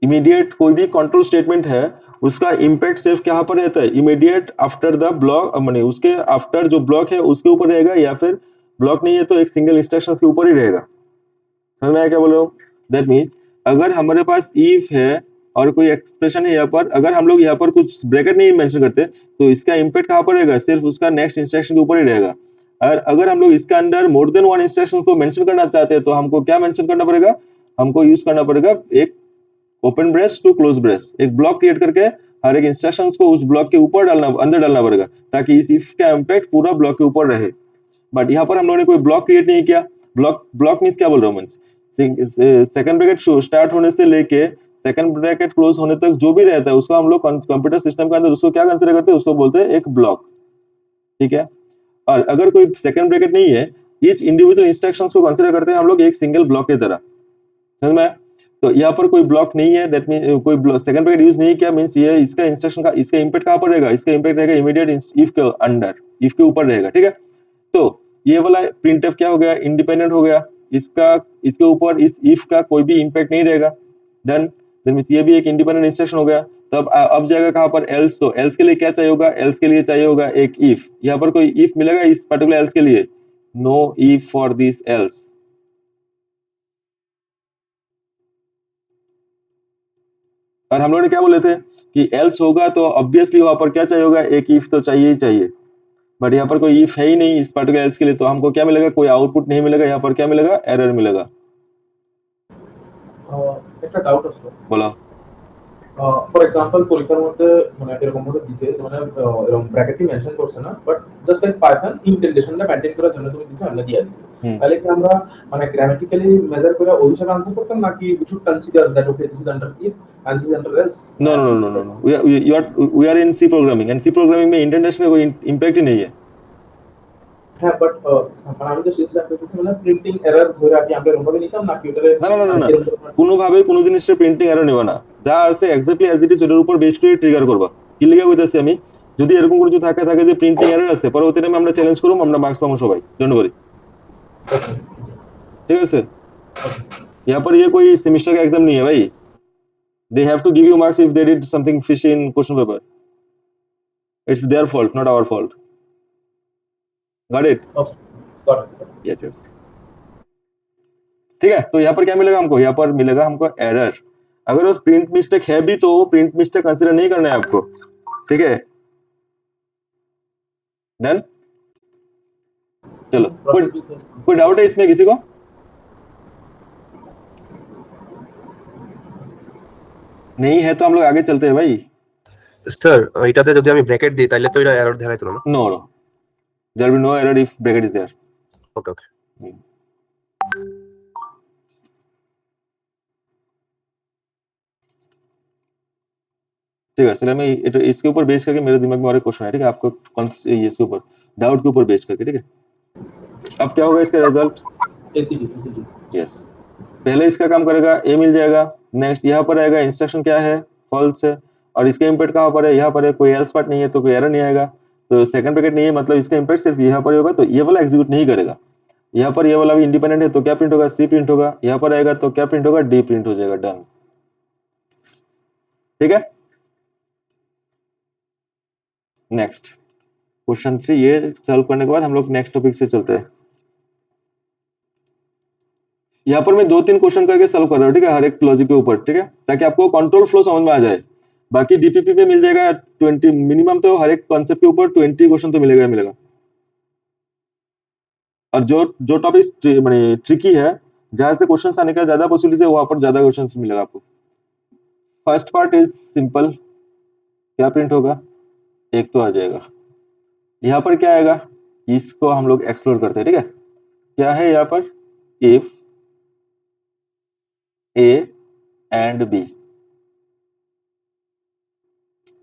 इमीडिएट कोई भी कंट्रोल स्टेटमेंट है उसका इम्पैक्ट सिर्फ कहाँ पर रहता है? इमीडिएट आफ्टर द ब्लॉक, माने उसके आफ्टर जो ब्लॉक है उसके ऊपर रहेगा, या फिर ब्लॉक नहीं है तो एक सिंगल इंस्ट्रक्शन के ऊपर ही रहेगा। समझ में आया क्या बोल रहा हूँ? दैट मीन्स अगर हमारे पास इफ है और कोई एक्सप्रेशन है यहाँ पर, अगर हम लोग यहाँ पर कुछ ब्रैकेट नहीं मेंशन करते तो इसका इम्पैक्ट कहाँ पर रहेगा? सिर्फ उसका नेक्स्ट इंस्ट्रक्शन के ऊपर ही रहेगा। और अगर हम लोग इसका अंदर मोर देन वन इंस्ट्रक्शन को मेंशन करना चाहते हैं तो हमको क्या मेंशन करना पड़ेगा? हमको यूज करना पड़ेगा एक open brace to close brace, एक ब्लॉक क्रिएट करके हर एक इंस्ट्रक्शंस को उस ब्लॉक के ऊपर डालना, अंदर डालना पड़ेगा, ताकि इस इफ का इम्पैक्ट पूरा ब्लॉक के ऊपर रहे। बट यहाँ पर हम लोगों ने कोई ब्लॉक क्रिएट नहीं किया। ब्लॉक मीन्स क्या बोल रहा हूँ? मीन्स सेकंड ब्रैकेट स्टार्ट होने से लेके सेकंड ब्रैकेट क्लोज होने तक जो भी रहता है उसको हम लोग कंप्यूटर सिस्टम के अंदर उसको क्या कंसीडर करते हैं? उसको बोलते हैं एक ब्लॉक, ठीक है। और अगर कोई सेकंड ब्रैकेट नहीं है, ईच इंडिविजुअल इंस्ट्रक्शंस को कंसीडर करते हैं हम लोग एक सिंगल ब्लॉक की तरह, समझ में? तो यहाँ पर कोई ब्लॉक नहीं है, दैट मीन कोई सेकंड ब्रैकेट यूज नहीं किया, मींस ये इसका इंस्ट्रक्शन का इसका इम्पैक्ट कहाँ पर रहेगा? इसका इम्पैक्ट रहेगा इमीडिएट इफ के अंडर, इफ के ऊपर रहेगा, ठीक है। तो ये वाला प्रिंटफ क्या हो गया? इंडिपेंडेंट हो गया। इसका इसके ऊपर इस इफ का कोई भी इम्पैक्ट नहीं रहेगा। देन मींस ये भी एक इंडिपेंडेंट इंस्ट्रक्शन हो गया। तब अब जाएगा कहाँ पर? एल्स। तो एल्स के लिए क्या चाहिए होगा? एल्स के लिए चाहिए होगा एक इफ। यहाँ पर कोई इफ मिलेगा इस पर्टिकुलर एल्स के लिए? Know if for this else. और हम लोग ने क्या बोले थे कि एल्स होगा तो ऑब्वियसली वहां पर क्या चाहिए होगा? एक इफ तो चाहिए ही चाहिए। बट यहाँ पर कोई इफ है ही नहीं इस पर्टिकुलर एल्स के लिए, तो हमको क्या मिलेगा? कोई आउटपुट नहीं मिलेगा। यहाँ पर क्या मिलेगा? एरर मिलेगा।
একটা ডাউট আসলো।
बोला।
ফর এক্সাম্পল পরীক্ষার মধ্যে মানে এরকম ভাবে দিছে মানে এরকম ব্র্যাকেটই মেনশন করছে না, বাট জাস্ট লাইক পাইথন ইনডেন্টেশনটা মেইনটেইন করার জন্য তুমি দিছো আমরা দিয়ে দিছি। তাহলে কি আমরা মানে গ্রামাটিক্যালি মেজার করে ওই হিসাবে আনসার করতাম নাকি we should consider that okay this is under if and this is under else?
No. We are in C programming, and C programming में इंडेंटेशन में कोई इम्पैक्ट ही नहीं है।
হ্যাঁ, বাট মানে আমি জাস্ট এটা জানতে চাইছি মানে প্রিন্টিং এরর ধরে কি আমরা এরকম ভাবে নিতাম নাকি ওটারে
না কোনোভাবে কোনো জিনিসের প্রিন্টিং এরর নেবা না, যা আছে এক্স্যাক্টলি অ্যাজ ইট ইজ ওটার উপর বেস করে ট্রিগার করবা। কি লিখা কইতাছি আমি? যদি এরকম কিছু থাকে যে প্রিন্টিং এরর আছে, পরবর্তী টাইমে আমরা চ্যালেঞ্জ করব, আমরা মার্কস পাবো সবাই, ডোন্ট वरी, ठीक है सर। यहाँ पर ये कोई सेमेस्टर का एग्जाम नहीं है भाई। They have to give you marks if they did something fish in question paper. It's their fault, not our fault. Got it? Yes. ठीक है, तो यहाँ पर क्या मिलेगा हमको? यहाँ पर मिलेगा हमको एरर। अगर उस प्रिंट मिस्टेक है भी तो प्रिंट मिस्टेक कंसीडर नहीं करना है आपको, ठीक है। डन। चलो, कोई डाउट है इसमें किसी को? नहीं है तो हम लोग आगे चलते हैं भाई।
স্যার এটাতে যদি আমি ব্র্যাকেট দিই তাহলে তো এটা এরর দেখাইতো না।
No no, there will be no error if bracket is there.
Okay okay.
ठीक है, चलिए मैं इसके ऊपर बेस करके मेरे दिमाग में और एक क्वेश्चन है, ठीक है, आपको इसके ऊपर डाउट के ऊपर बेस करके, ठीक है। अब क्या होगा इसका रिजल्ट?
एसीडी।
यस, पहले इसका काम करेगा, ए मिल जाएगा। नेक्स्ट यहाँ पर आएगा, इंस्ट्रक्शन क्या है, फॉल्स है, और इसका इम्पैक्ट कहाँ पर है, यहाँ पर है, कोई एल्स पार्ट नहीं है तो कोई एरर नहीं आएगा। तो सेकंड ब्रैकेट नहीं है, मतलब इसका इम्पैक्ट सिर्फ यहाँ पर ही होगा, तो ये वाला एग्जीक्यूट नहीं करेगा। यहाँ पर ये वाला भी इंडिपेंडेंट है तो क्या प्रिंट होगा, सी प्रिंट होगा। यहाँ पर आएगा तो क्या प्रिंट होगा, डी प्रिंट हो जाएगा। डन, ठीक है। नेक्स्ट क्वेश्चन 3, ये सॉल्व करने के बाद हम लोग नेक्स्ट टॉपिक पे चलते हैं। यहाँ पर मैं 2-3 क्वेश्चन करके सॉल्व कर रहा हूँ, ठीक है, हर एक लॉजिक के ऊपर, ठीक है, ताकि आपको कंट्रोल फ्लो समझ में आ जाए। बाकी डीपीपी पे मिल जाएगा 20 मिनिमम, तो हर एक कॉन्सेप्ट के ऊपर 20 क्वेश्चन तो मिलेगा ही मिलेगा। और जो टॉपिक माने ट्रिकी है, जहां से क्वेश्चन आने का ज्यादा पॉसिबिलिटी है, वहां पर ज्यादा क्वेश्चन मिलेगा आपको। फर्स्ट पार्ट इज सिंपल, क्या प्रिंट होगा, एक तो आ जाएगा। यहाँ पर क्या आएगा, इसको हम लोग एक्सप्लोर करते हैं, ठीक है। क्या है यहाँ पर, इफ ए एंड बी,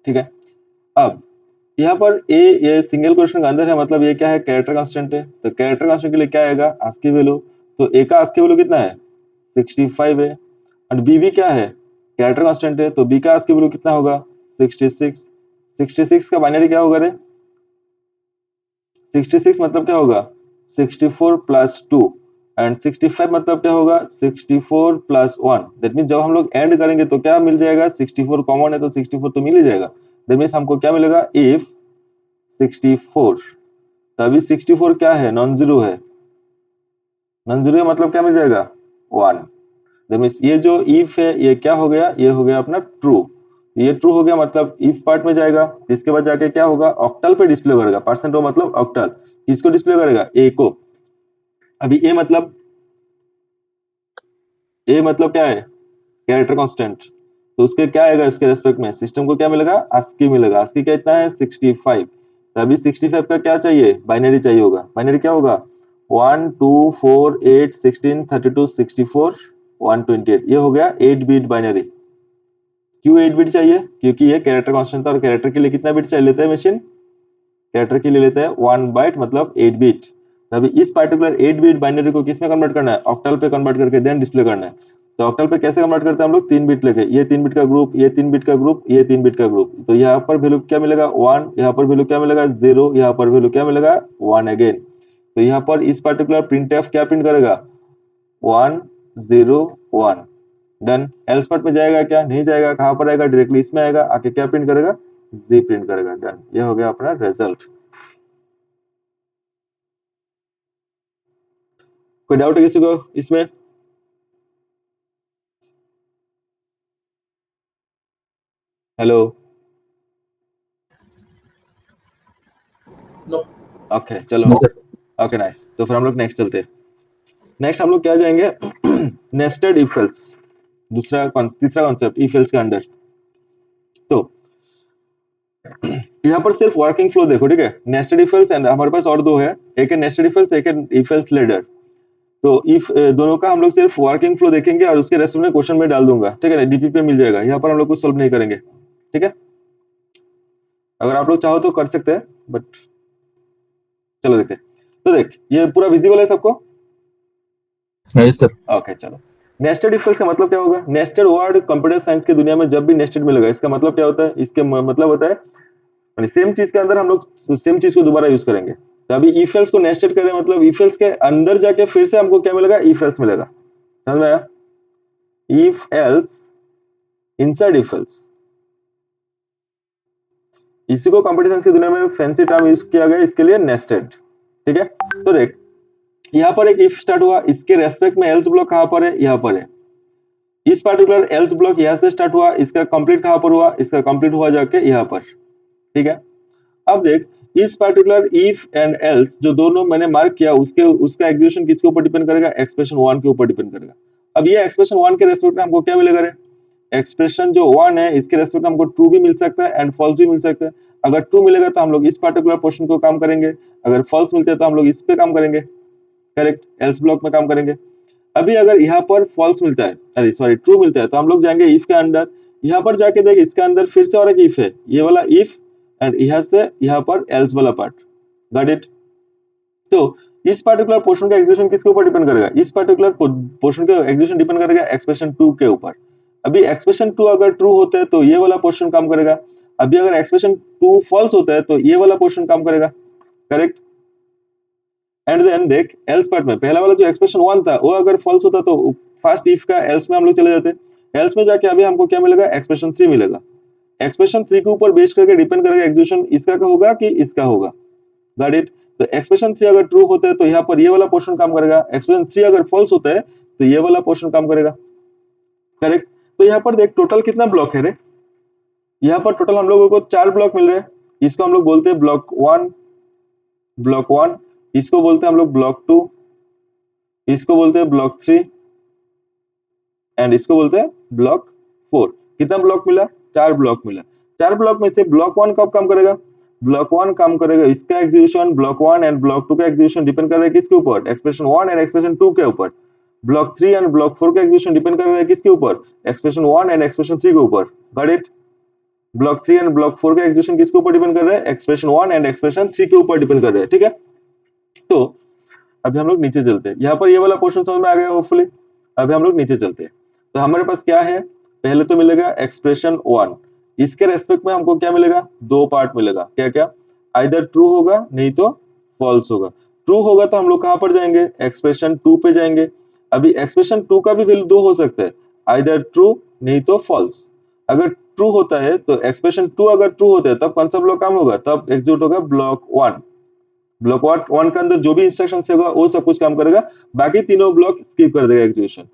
ठीक है। अब यहाँ पर ये सिंगल क्वेश्चन का अंदर है, मतलब ये क्या है, कैरेक्टर कांस्टेंट है। तो कैरेक्टर कांस्टेंट के लिए क्या आएगा, आस्की वैल्यू। तो ए का आस्की वैल्यू कितना है, 65 है। और बी भी क्या है, कैरेक्टर कांस्टेंट है, तो बी का आस्की वैल्यू कितना होगा, 66। 66 का बाइनरी क्या होगा रे, 66 मतलब क्या होगा, 64 प्लस 2, एंड 65 मतलब क्या होगा, 64 प्लस 1। दैट मीन जब हम लोग एंड करेंगे तो क्या मिल जाएगा, 64 कॉमन है तो 64 तो मिल ही जाएगा। दैट मीन हमको क्या मिलेगा, इफ 64, तभी 64 क्या है, नॉन जीरो है। नॉन जीरो मतलब क्या मिल जाएगा, 1। दैट मीन ये जो इफ है ये क्या हो गया, ये हो गया अपना ट्रू। ये ट्रू हो गया, मतलब इफ पार्ट में जाएगा, इसके बाद जाके क्या होगा, ऑक्टल पे डिस्प्ले करेगा। परसेंट मतलब ऑक्टल, किसको डिस्प्ले करेगा, ए को। अभी ए मतलब क्या है, कैरेक्टर कांस्टेंट, तो उसके क्या आएगा, इसके रेस्पेक्ट में सिस्टम को क्या मिलेगा, आस्की मिलेगा। आस्की क्या इतना है, 65। तो अभी 65 का क्या चाहिए, बाइनरी चाहिए होगा। बाइनरी क्या होगा, 1 2 4 8 16 32 64 128। ये हो गया 8 बिट बाइनरी। क्यों 8 बिट चाहिए, क्योंकि ये कैरेक्टर कांस्टेंट था, और कैरेक्टर के लिए कितना बिट चाहिए लेता है मशीन, कैरेक्टर के लिए लेता है 1 बाइट, मतलब 8 बिट। अभी इस पार्टिकुलर 8 बिट बाइनरी को किसमें कन्वर्ट करना है, ऑक्टल पे कन्वर्ट करके देन डिस्प्ले करना है। तो ऑक्टल पे कैसे कन्वर्ट करते हैं हम लोग, 3 बिट लेके, ये 3 बिट का ग्रुप, ये 3 बिट का ग्रुप, ये 3 बिट का ग्रुप। तो यहाँ पर वैल्यू क्या मिलेगा, 1, यहाँ पर वैल्यू क्या मिलेगा, 0, यहाँ पर वैल्यू क्या मिलेगा, 1 अगेन। तो यहाँ पर इस पार्टिकुलर प्रिंटफ क्या प्रिंट करेगा, 1 0 1। डन। एल्स पार्ट में जाएगा क्या, नहीं जाएगा, कहां पर आएगा, डायरेक्टली इसमें आएगा, आके क्या प्रिंट करेगा, जी प्रिंट करेगा। डन, ये हो गया अपना रिजल्ट। कोई डाउट है किसी को इसमें? Hello,
no.
ओके चलो,
नो सर।
Okay nice. तो फिर हम लोग नेक्स्ट चलते हैं। नेक्स्ट हम लोग क्या जाएंगे, नेस्टेड इफ एल्स, तीसरा कॉन्सेप्ट इफ एल्स के अंडर। तो यहाँ पर सिर्फ वर्किंग फ्लो देखो, ठीक है। नेस्टेड इफ एल्स एंड हमारे पास और दो है, एक है नेस्टेड इफ एल्स, एक है इफ एल्स लेडर। तो इफ दोनों का हम लोग सिर्फ वर्किंग फ्लो देखेंगे और उसके रेस्ट में क्वेश्चन में डाल दूंगा, ठीक है ना, डीपी पे मिल जाएगा। यहाँ पर हम लोग कुछ सॉल्व नहीं करेंगे, ठीक है। अगर आप लोग चाहो तो कर सकते हैं, बट चलो देखते हैं। तो देख, ये पूरा विजिबल है सबको?
Yes sir.
ओके चलो। नेस्टेड इफ एल्स का मतलब क्या होगा, नेस्टेड वर्ड कंप्यूटर साइंस की दुनिया में जब भी नेस्टेड मिलेगा, इसका मतलब क्या होता है, इसके मतलब होता है सेम चीज के अंदर हम लोग सेम चीज को दोबारा यूज करेंगे। तो अभी इफ एल्स को नेस्टेड करें, मतलब इफ एल्स के अंदर जाके फिर से हमको क्या मिलेगा, इफ एल्स मिलेगा। समझ में आया, if else inside if else, इसी को कंप्यूटर साइंस की दुनिया में फैंसी टर्म यूज किया गया इसके लिए, नेस्टेड, ठीक है। तो देख, यहाँ पर एक इफ स्टार्ट हुआ, इसके रेस्पेक्ट में एल्स ब्लॉक कहां पर है, यहाँ पर है। इस पार्टिकुलर एल्स ब्लॉक यहाँ से स्टार्ट हुआ, इसका कंप्लीट कहां पर हुआ, इसका कंप्लीट हुआ जाके यहाँ पर, ठीक है। अब देख, इस पार्टिकुलर इफ एंड एल्स जो दोनों मैंने मार्क किया, उसका एग्जीक्यूशन किसके ऊपर डिपेंड करेगा, एक्सप्रेशन 1 के ऊपर डिपेंड करेगा। अब ये एक्सप्रेशन 1 के रेस्पेक्ट में हमको क्या मिलेगा रे, एक्सप्रेशन जो 1 है इसके रेस्पेक्ट में हमको ट्रू भी मिल सकता है एंड फॉल्स भी मिल सकता है। अगर ट्रू मिलेगा तो हम लोग इस पर्टिकुलर पोर्शन को काम करेंगे, अगर फॉल्स मिलता है तो हम लोग इस पे काम करेंगे, करेक्ट, एल्स ब्लॉक में काम करेंगे। अभी अगर यहाँ पर फॉल्स मिलता है, अरे सॉरी ट्रू मिलता है, तो हम लोग जाएंगे इफ के अंदर, यहाँ पर जाके देख इसके अंदर फिर से और एक इफ है, ये वाला इफ एंड यहाँ से यहाँ पर एल्स वाला पार्ट, गॉट इट। तो इस पर्टिकुलर पोर्शन का एग्जीक्यूशन किसके ऊपर डिपेंड करेगा, इस पर्टिकुलर पोर्शन का एग्जीक्यूशन डिपेंड करेगा एक्सप्रेशन 2 के ऊपर। अभी एक्सप्रेशन 2 अगर ट्रू होता है तो ये वाला पोर्शन काम करेगा, अभी अगर एक्सप्रेशन 2 फॉल्स होता है तो ये वाला पोर्शन काम करेगा, करेक्ट। एंड देन देख एल्स पार्ट में पहला वाला जो एक्सप्रेशन 1 था वो अगर फॉल्स होता तो फर्स्ट इफ का एल्स में हम लोग चले जाते, एल्स में जाके अभी हमको क्या मिलेगा, एक्सप्रेशन 3 मिलेगा। एक्सप्रेशन 3 के ऊपर बेस करके डिपेंड करेगा एग्जीक्यूशन इसका का होगा कि इसका होगा, गॉट इट। तो एक्सप्रेशन 3 अगर ट्रू होता है तो यहाँ पर ये वाला पोर्शन काम करेगा, एक्सप्रेशन 3 अगर फॉल्स होता है तो ये वाला पोर्शन काम करेगा, करेक्ट। तो यहाँ पर देख टोटल कितना ब्लॉक है रे, यहाँ पर टोटल हम लोगों को 4 ब्लॉक मिल रहे हैं। इसको हम लोग बोलते हैं ब्लॉक 1, इसको बोलते हैं हम लोग ब्लॉक 2, इसको बोलते हैं ब्लॉक 3 एंड इसको बोलते हैं ब्लॉक 4। कितना ब्लॉक मिला, 4 ब्लॉक मिला। 4 ब्लॉक में से ब्लॉक 1 कब काम करेगा, ब्लॉक 1 काम करेगा इसका एग्जीक्यूशन, ब्लॉक 1 एंड ब्लॉक 2 का एग्जीक्यूशन डिपेंड कर रहा है किसके ऊपर, एक्सप्रेशन 1 एंड एक्सप्रेशन 2 के ऊपर। ब्लॉक 3 एंड ब्लॉक 4 का एग्जीक्यूशन डिपेंड कर रहा है किसके ऊपर, एक्सप्रेशन 1 एंड एक्सप्रेशन 3 के ऊपर, got it. Block 3 and block 4 का एग्जीक्यूशन किसके ऊपर डिपेंड कर रहा है, एक्सप्रेशन 1 एंड एक्सप्रेशन 3 के ऊपर डिपेंड कर रहा है, ठीक है। तो अभी हम लोग नीचे चलते हैं, यहाँ पर ये वाला पोर्शन समझ में आ गया होपफुली। अभी हम लोग नीचे चलते हैं, तो हमारे पास क्या है, पहले तो मिलेगा एक्सप्रेशन 1, इसके रेस्पेक्ट में हमको क्या मिलेगा, 2 पार्ट मिलेगा, क्या क्या, आइदर ट्रू होगा नहीं तो फॉल्स होगा। ट्रू होगा तो हम लोग कहां पर जाएंगे, एक्सप्रेशन 2 पे जाएंगे। अभी एक्सप्रेशन 2 का भी वैल्यू 2 हो सकता है, आइदर ट्रू नहीं तो फॉल्स। अगर ट्रू होता है तो एक्सप्रेशन 2 अगर ट्रू होता है तब कौन सा ब्लॉक काम होगा, तब एग्जीक्यूट होगा ब्लॉक 1। ब्लॉक 1 के अंदर जो भी इंस्ट्रक्शन होगा वो सब कुछ काम करेगा, बाकी तीनों ब्लॉक स्किप कर देगा एग्जीक्यूशन।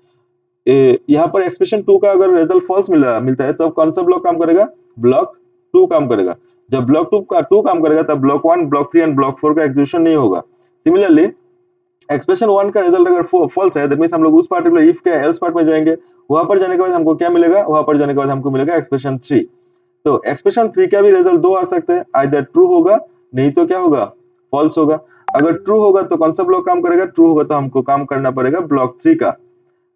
यहाँ पर एक्सप्रेशन 2 का अगर रिजल्ट फॉल्स मिलता है तब कौन सा ब्लॉक काम करेगा, ब्लॉक 2 काम करेगा। जब ब्लॉक 2 काम करेगा तब ब्लॉक 1, ब्लॉक 3 एंड ब्लॉक 4 का एग्जीक्यूशन नहीं होगा। सिमिलरली एक्सप्रेशन 1 का रिजल्ट अगर फॉल्स है, दैट मींस हम लोग उस पर्टिकुलर इफ के एल्स पार्ट में जाएंगे, वहां पर जाने के बाद हमको क्या मिलेगा, वहां पर जाने के बाद हमको मिलेगा एक्सप्रेशन 3। तो एक्सप्रेशन 3 का भी रिजल्ट 2 आ सकते हैं, आइदर ट्रू होगा नहीं तो क्या होगा, फॉल्स होगा। अगर ट्रू होगा तो कौन सा ब्लॉक काम करेगा, ट्रू होगा तो हमको काम करना पड़ेगा ब्लॉक 3 का।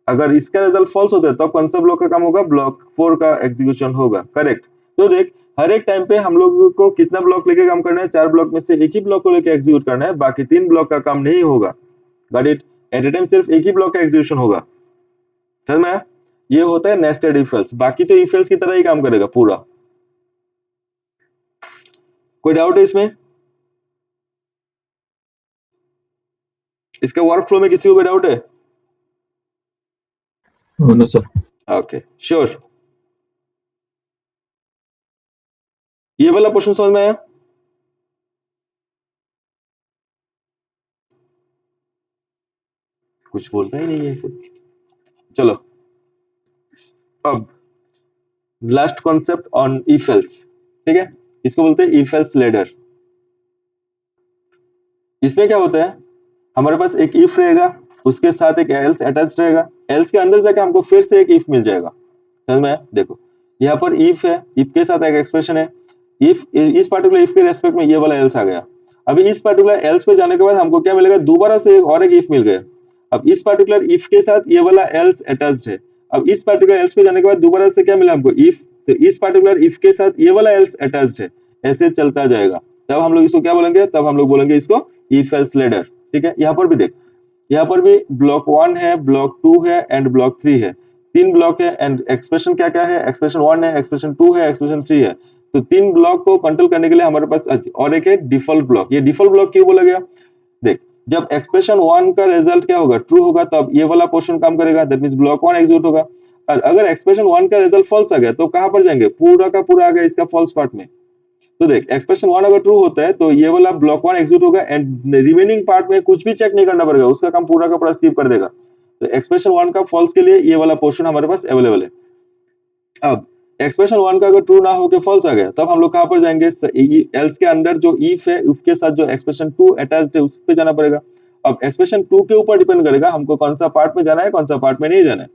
अगर इसका रिजल्ट फॉल्स होता है तो कौन सा ब्लॉक का काम होगा, ब्लॉक 4 का एग्जीक्यूशन होगा, करेक्ट। तो देख हर एक टाइम पे हम लोगों को कितना ब्लॉक लेके काम करना है, 4 ब्लॉक में से एक ही ब्लॉक को लेके एग्जीक्यूट करना है, बाकी 3 ब्लॉक का काम नहीं होगा, got it. At a time सिर्फ एक ही ब्लॉक का एग्जीक्यूशन होगा, समझ में आया? ये होता है नेस्टेड इफ एल्स, बाकी तो इफ एल्स की तरह ही काम करेगा पूरा। कोई डाउट है इसमें, इसका वर्क फ्लो में किसी को कोई डाउट है?
No sir.
ओके श्योर, ये वाला पोर्शन समझ में आया? कुछ बोलता ही नहीं है कुछ। चलो अब last concept on if else, ठीक है, इसको बोलते हैं इफ एल्स लैडर। इसमें क्या होता है, हमारे पास एक इफ रहेगा, उसके साथ एक एल्स अटैच्ड रहेगा, एल्स के अंदर जाके हमको फिर से एक इफ मिल जाएगा, समझ में आया? देखो यहाँ पर इफ है, इफ के साथ एक एक्सप्रेशन है, इफ इस पर्टिकुलर इफ के रेस्पेक्ट में ये वाला एल्स आ गया। अभी इस पर्टिकुलर एल्स पे जाने के बाद हमको क्या मिलेगा, दोबारा से और एक इफ मिल गया। अब इस पर्टिकुलर इफ के साथ ये वाला एल्स अटैच्ड है, अब इस पर्टिकुलर एल्स पे जाने के बाद दोबारा से क्या मिला हमको, इफ, तो इस पर्टिकुलर इफ के साथ ये वाला एल्स अटैच्ड है, ऐसे चलता जाएगा। तब हम लोग इसको क्या बोलेंगे, तब हम लोग बोलेंगे इसको इफ एल्स लैडर, ठीक है। यहाँ पर भी देख, यहाँ पर भी ब्लॉक 1 है, ब्लॉक 2 है एंड ब्लॉक 3 है, 3 ब्लॉक है एंड एक्सप्रेशन क्या क्या है, एक्सप्रेशन 1 है, एक्सप्रेशन 2 है, एक्सप्रेशन 3 है। तो 3 ब्लॉक को कंट्रोल करने के लिए हमारे पास और एक है डिफॉल्ट ब्लॉक। ये डिफॉल्ट ब्लॉक क्यों बोला गया, देख जब एक्सप्रेशन 1 का रिजल्ट क्या होगा, ट्रू होगा, तब ये वाला पोर्शन काम करेगा, दैट मींस ब्लॉक 1 एग्जीक्यूट होगा। और अगर एक्सप्रेशन 1 का रिजल्ट फॉल्स आ गया तो कहां पर जाएंगे, पूरा का पूरा आ गया इसका फॉल्स पार्ट में। तो देख एक्सप्रेशन 1 अगर ट्रू होता है तो ये वाला ब्लॉक 1 एग्जीक्यूट होगा एंड रिमेनिंग पार्ट में कुछ भी चेक नहीं करना पड़ेगा, उसका काम पूरा का पूरा स्किप कर देगा। तो एक्सप्रेशन 1 का फॉल्स के लिए ये वाला पोर्शन हमारे पास अवेलेबल है। अब एक्सप्रेशन 1 का अगर ट्रू ना होके फॉल्स आ गया तब हम लोग कहां पर जाएंगे, एल्स के अंदर जो इफ है उसके साथ जो एक्सप्रेशन 2 अटैच्ड है उस पे जाना पड़ेगा। अब एक्सप्रेशन 2 के ऊपर डिपेंड करेगा हमको कौन सा पार्ट में जाना है, कौन सा पार्ट में नहीं जाना है।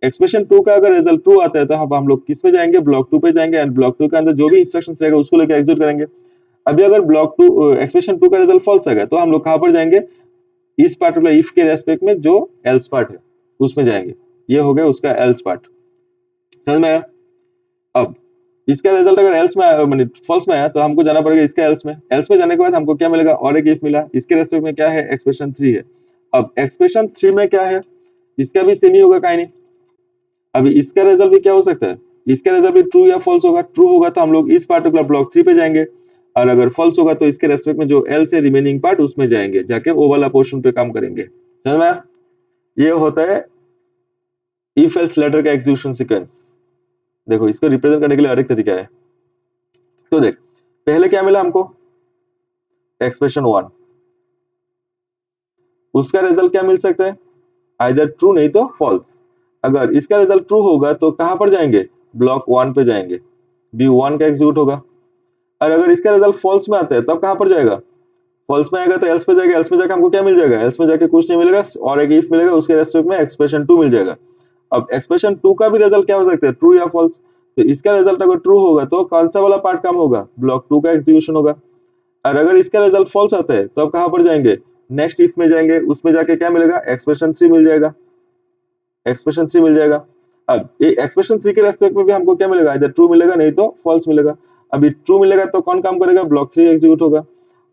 एक्सप्रेशन 2 का अगर रिजल्ट ट्रू आता है तो हम लोग किस पे जाएंगे, ब्लॉक 2 पे जाएंगे एंड ब्लॉक 2 के अंदर जो भी इंस्ट्रक्शंस रहेगा उसको लेकर एग्जीक्यूट करेंगे। अभी अगर ब्लॉक 2 एक्सप्रेशन 2 का रिजल्ट फॉल्स आएगा तो हम लोग कहां पर जाएंगे, इस पार्टिकुलर इफ के रेस्पेक्ट में जो एल्स पार्ट है उसमें जाएंगे। ये हो गया उसका एल्स पार्ट, समझ में आया। अब इसका रिजल्ट अगर एल्स में आया माने फॉल्स में आया तो हमको जाना पड़ेगा इसका एल्स में। एल्स में जाने के बाद हमको क्या मिलेगा, और एक इफ मिला, इसके रेस्पेक्ट में क्या है, एक्सप्रेशन 3 है। अब एक्सप्रेशन 3 में क्या है, इसका भी सेम ही होगा कहीं नहीं। अभी इसका रिजल्ट भी क्या हो सकता है, इसका रिजल्ट भी ट्रू या फॉल्स होगा। ट्रू होगा तो हम लोग इस पार्टिकुलर ब्लॉक 3 पे जाएंगे और अगर फॉल्स होगा तो इसके रेस्पेक्ट में जो एल से रिमेनिंग पार्ट उसमें जाएंगे, जाके वो वाला पोर्शन पे काम करेंगे, समझ में आया। ये होता है इफ एल्स लेटर का एग्जीक्यूशन सीक्वेंस। देखो इसको रिप्रेजेंट करने के लिए एक तरीका है। तो देख पहले क्या मिला हमको, एक्सप्रेशन 1, उसका रिजल्ट क्या मिल सकता है, आइदर ट्रू नहीं तो फॉल्स। अगर इसका रिजल्ट ट्रू होगा तो कहां पर जाएंगे, ब्लॉक 1 पे जाएंगे, B1 का एग्जीक्यूट होगा। और अगर इसका रिजल्ट फॉल्स में आता है तब कहां पर जाएगा, फॉल्स में आएगा तो एल्स पे जाएगा। एल्स में जाके हमको क्या मिल जाएगा, एल्स में जाके कुछ नहीं मिलेगा और एक इफ मिलेगा, उसके रेस्पेक्ट में एक्सप्रेशन 2 मिल जाएगा। अब एक्सप्रेशन 2 का भी रिजल्ट क्या हो सकता है, ट्रू या फॉल्स। तो इसका रिजल्ट अगर ट्रू होगा तो कौन सा वाला पार्ट काम होगा, ब्लॉक 2 का एग्जीक्यूशन होगा। और अगर इसका रिजल्ट फॉल्स आता है तो अब कहां पर जाएंगे, नेक्स्ट इफ में जाएंगे, उसमें जाके क्या मिलेगा, एक्सप्रेशन 3 मिल जाएगा, एक्सप्रेशन 3 मिल जाएगा। अब ये एक्सप्रेशन 3 के रेस्पेक्ट में भी हमको क्या मिलेगा, इधर ट्रू मिलेगा नहीं तो फॉल्स मिलेगा। अभी ट्रू मिलेगा तो कौन काम करेगा, ब्लॉक 3 एग्जीक्यूट होगा।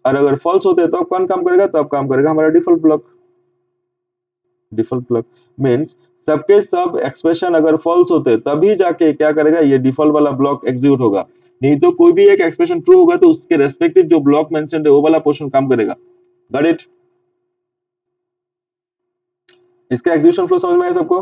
और अगर फॉल्स होते हैं तो अब कौन काम करेगा, तो अब काम करेगा हमारा default block. Default block means सबके सब एक्सप्रेशन अगर फॉल्स होते हैं तभी जाके क्या करेगा, ये डिफॉल्ट वाला ब्लॉक एग्जीक्यूट होगा। नहीं तो कोई भी एक एक्सप्रेशन ट्रू होगा तो उसके रेस्पेक्टिव जो ब्लॉक मेंशन्ड है वो वाला पोर्शन काम करेगा। Got it. इसका एग्जीक्यूशन फ्लो समझ में आया सबको।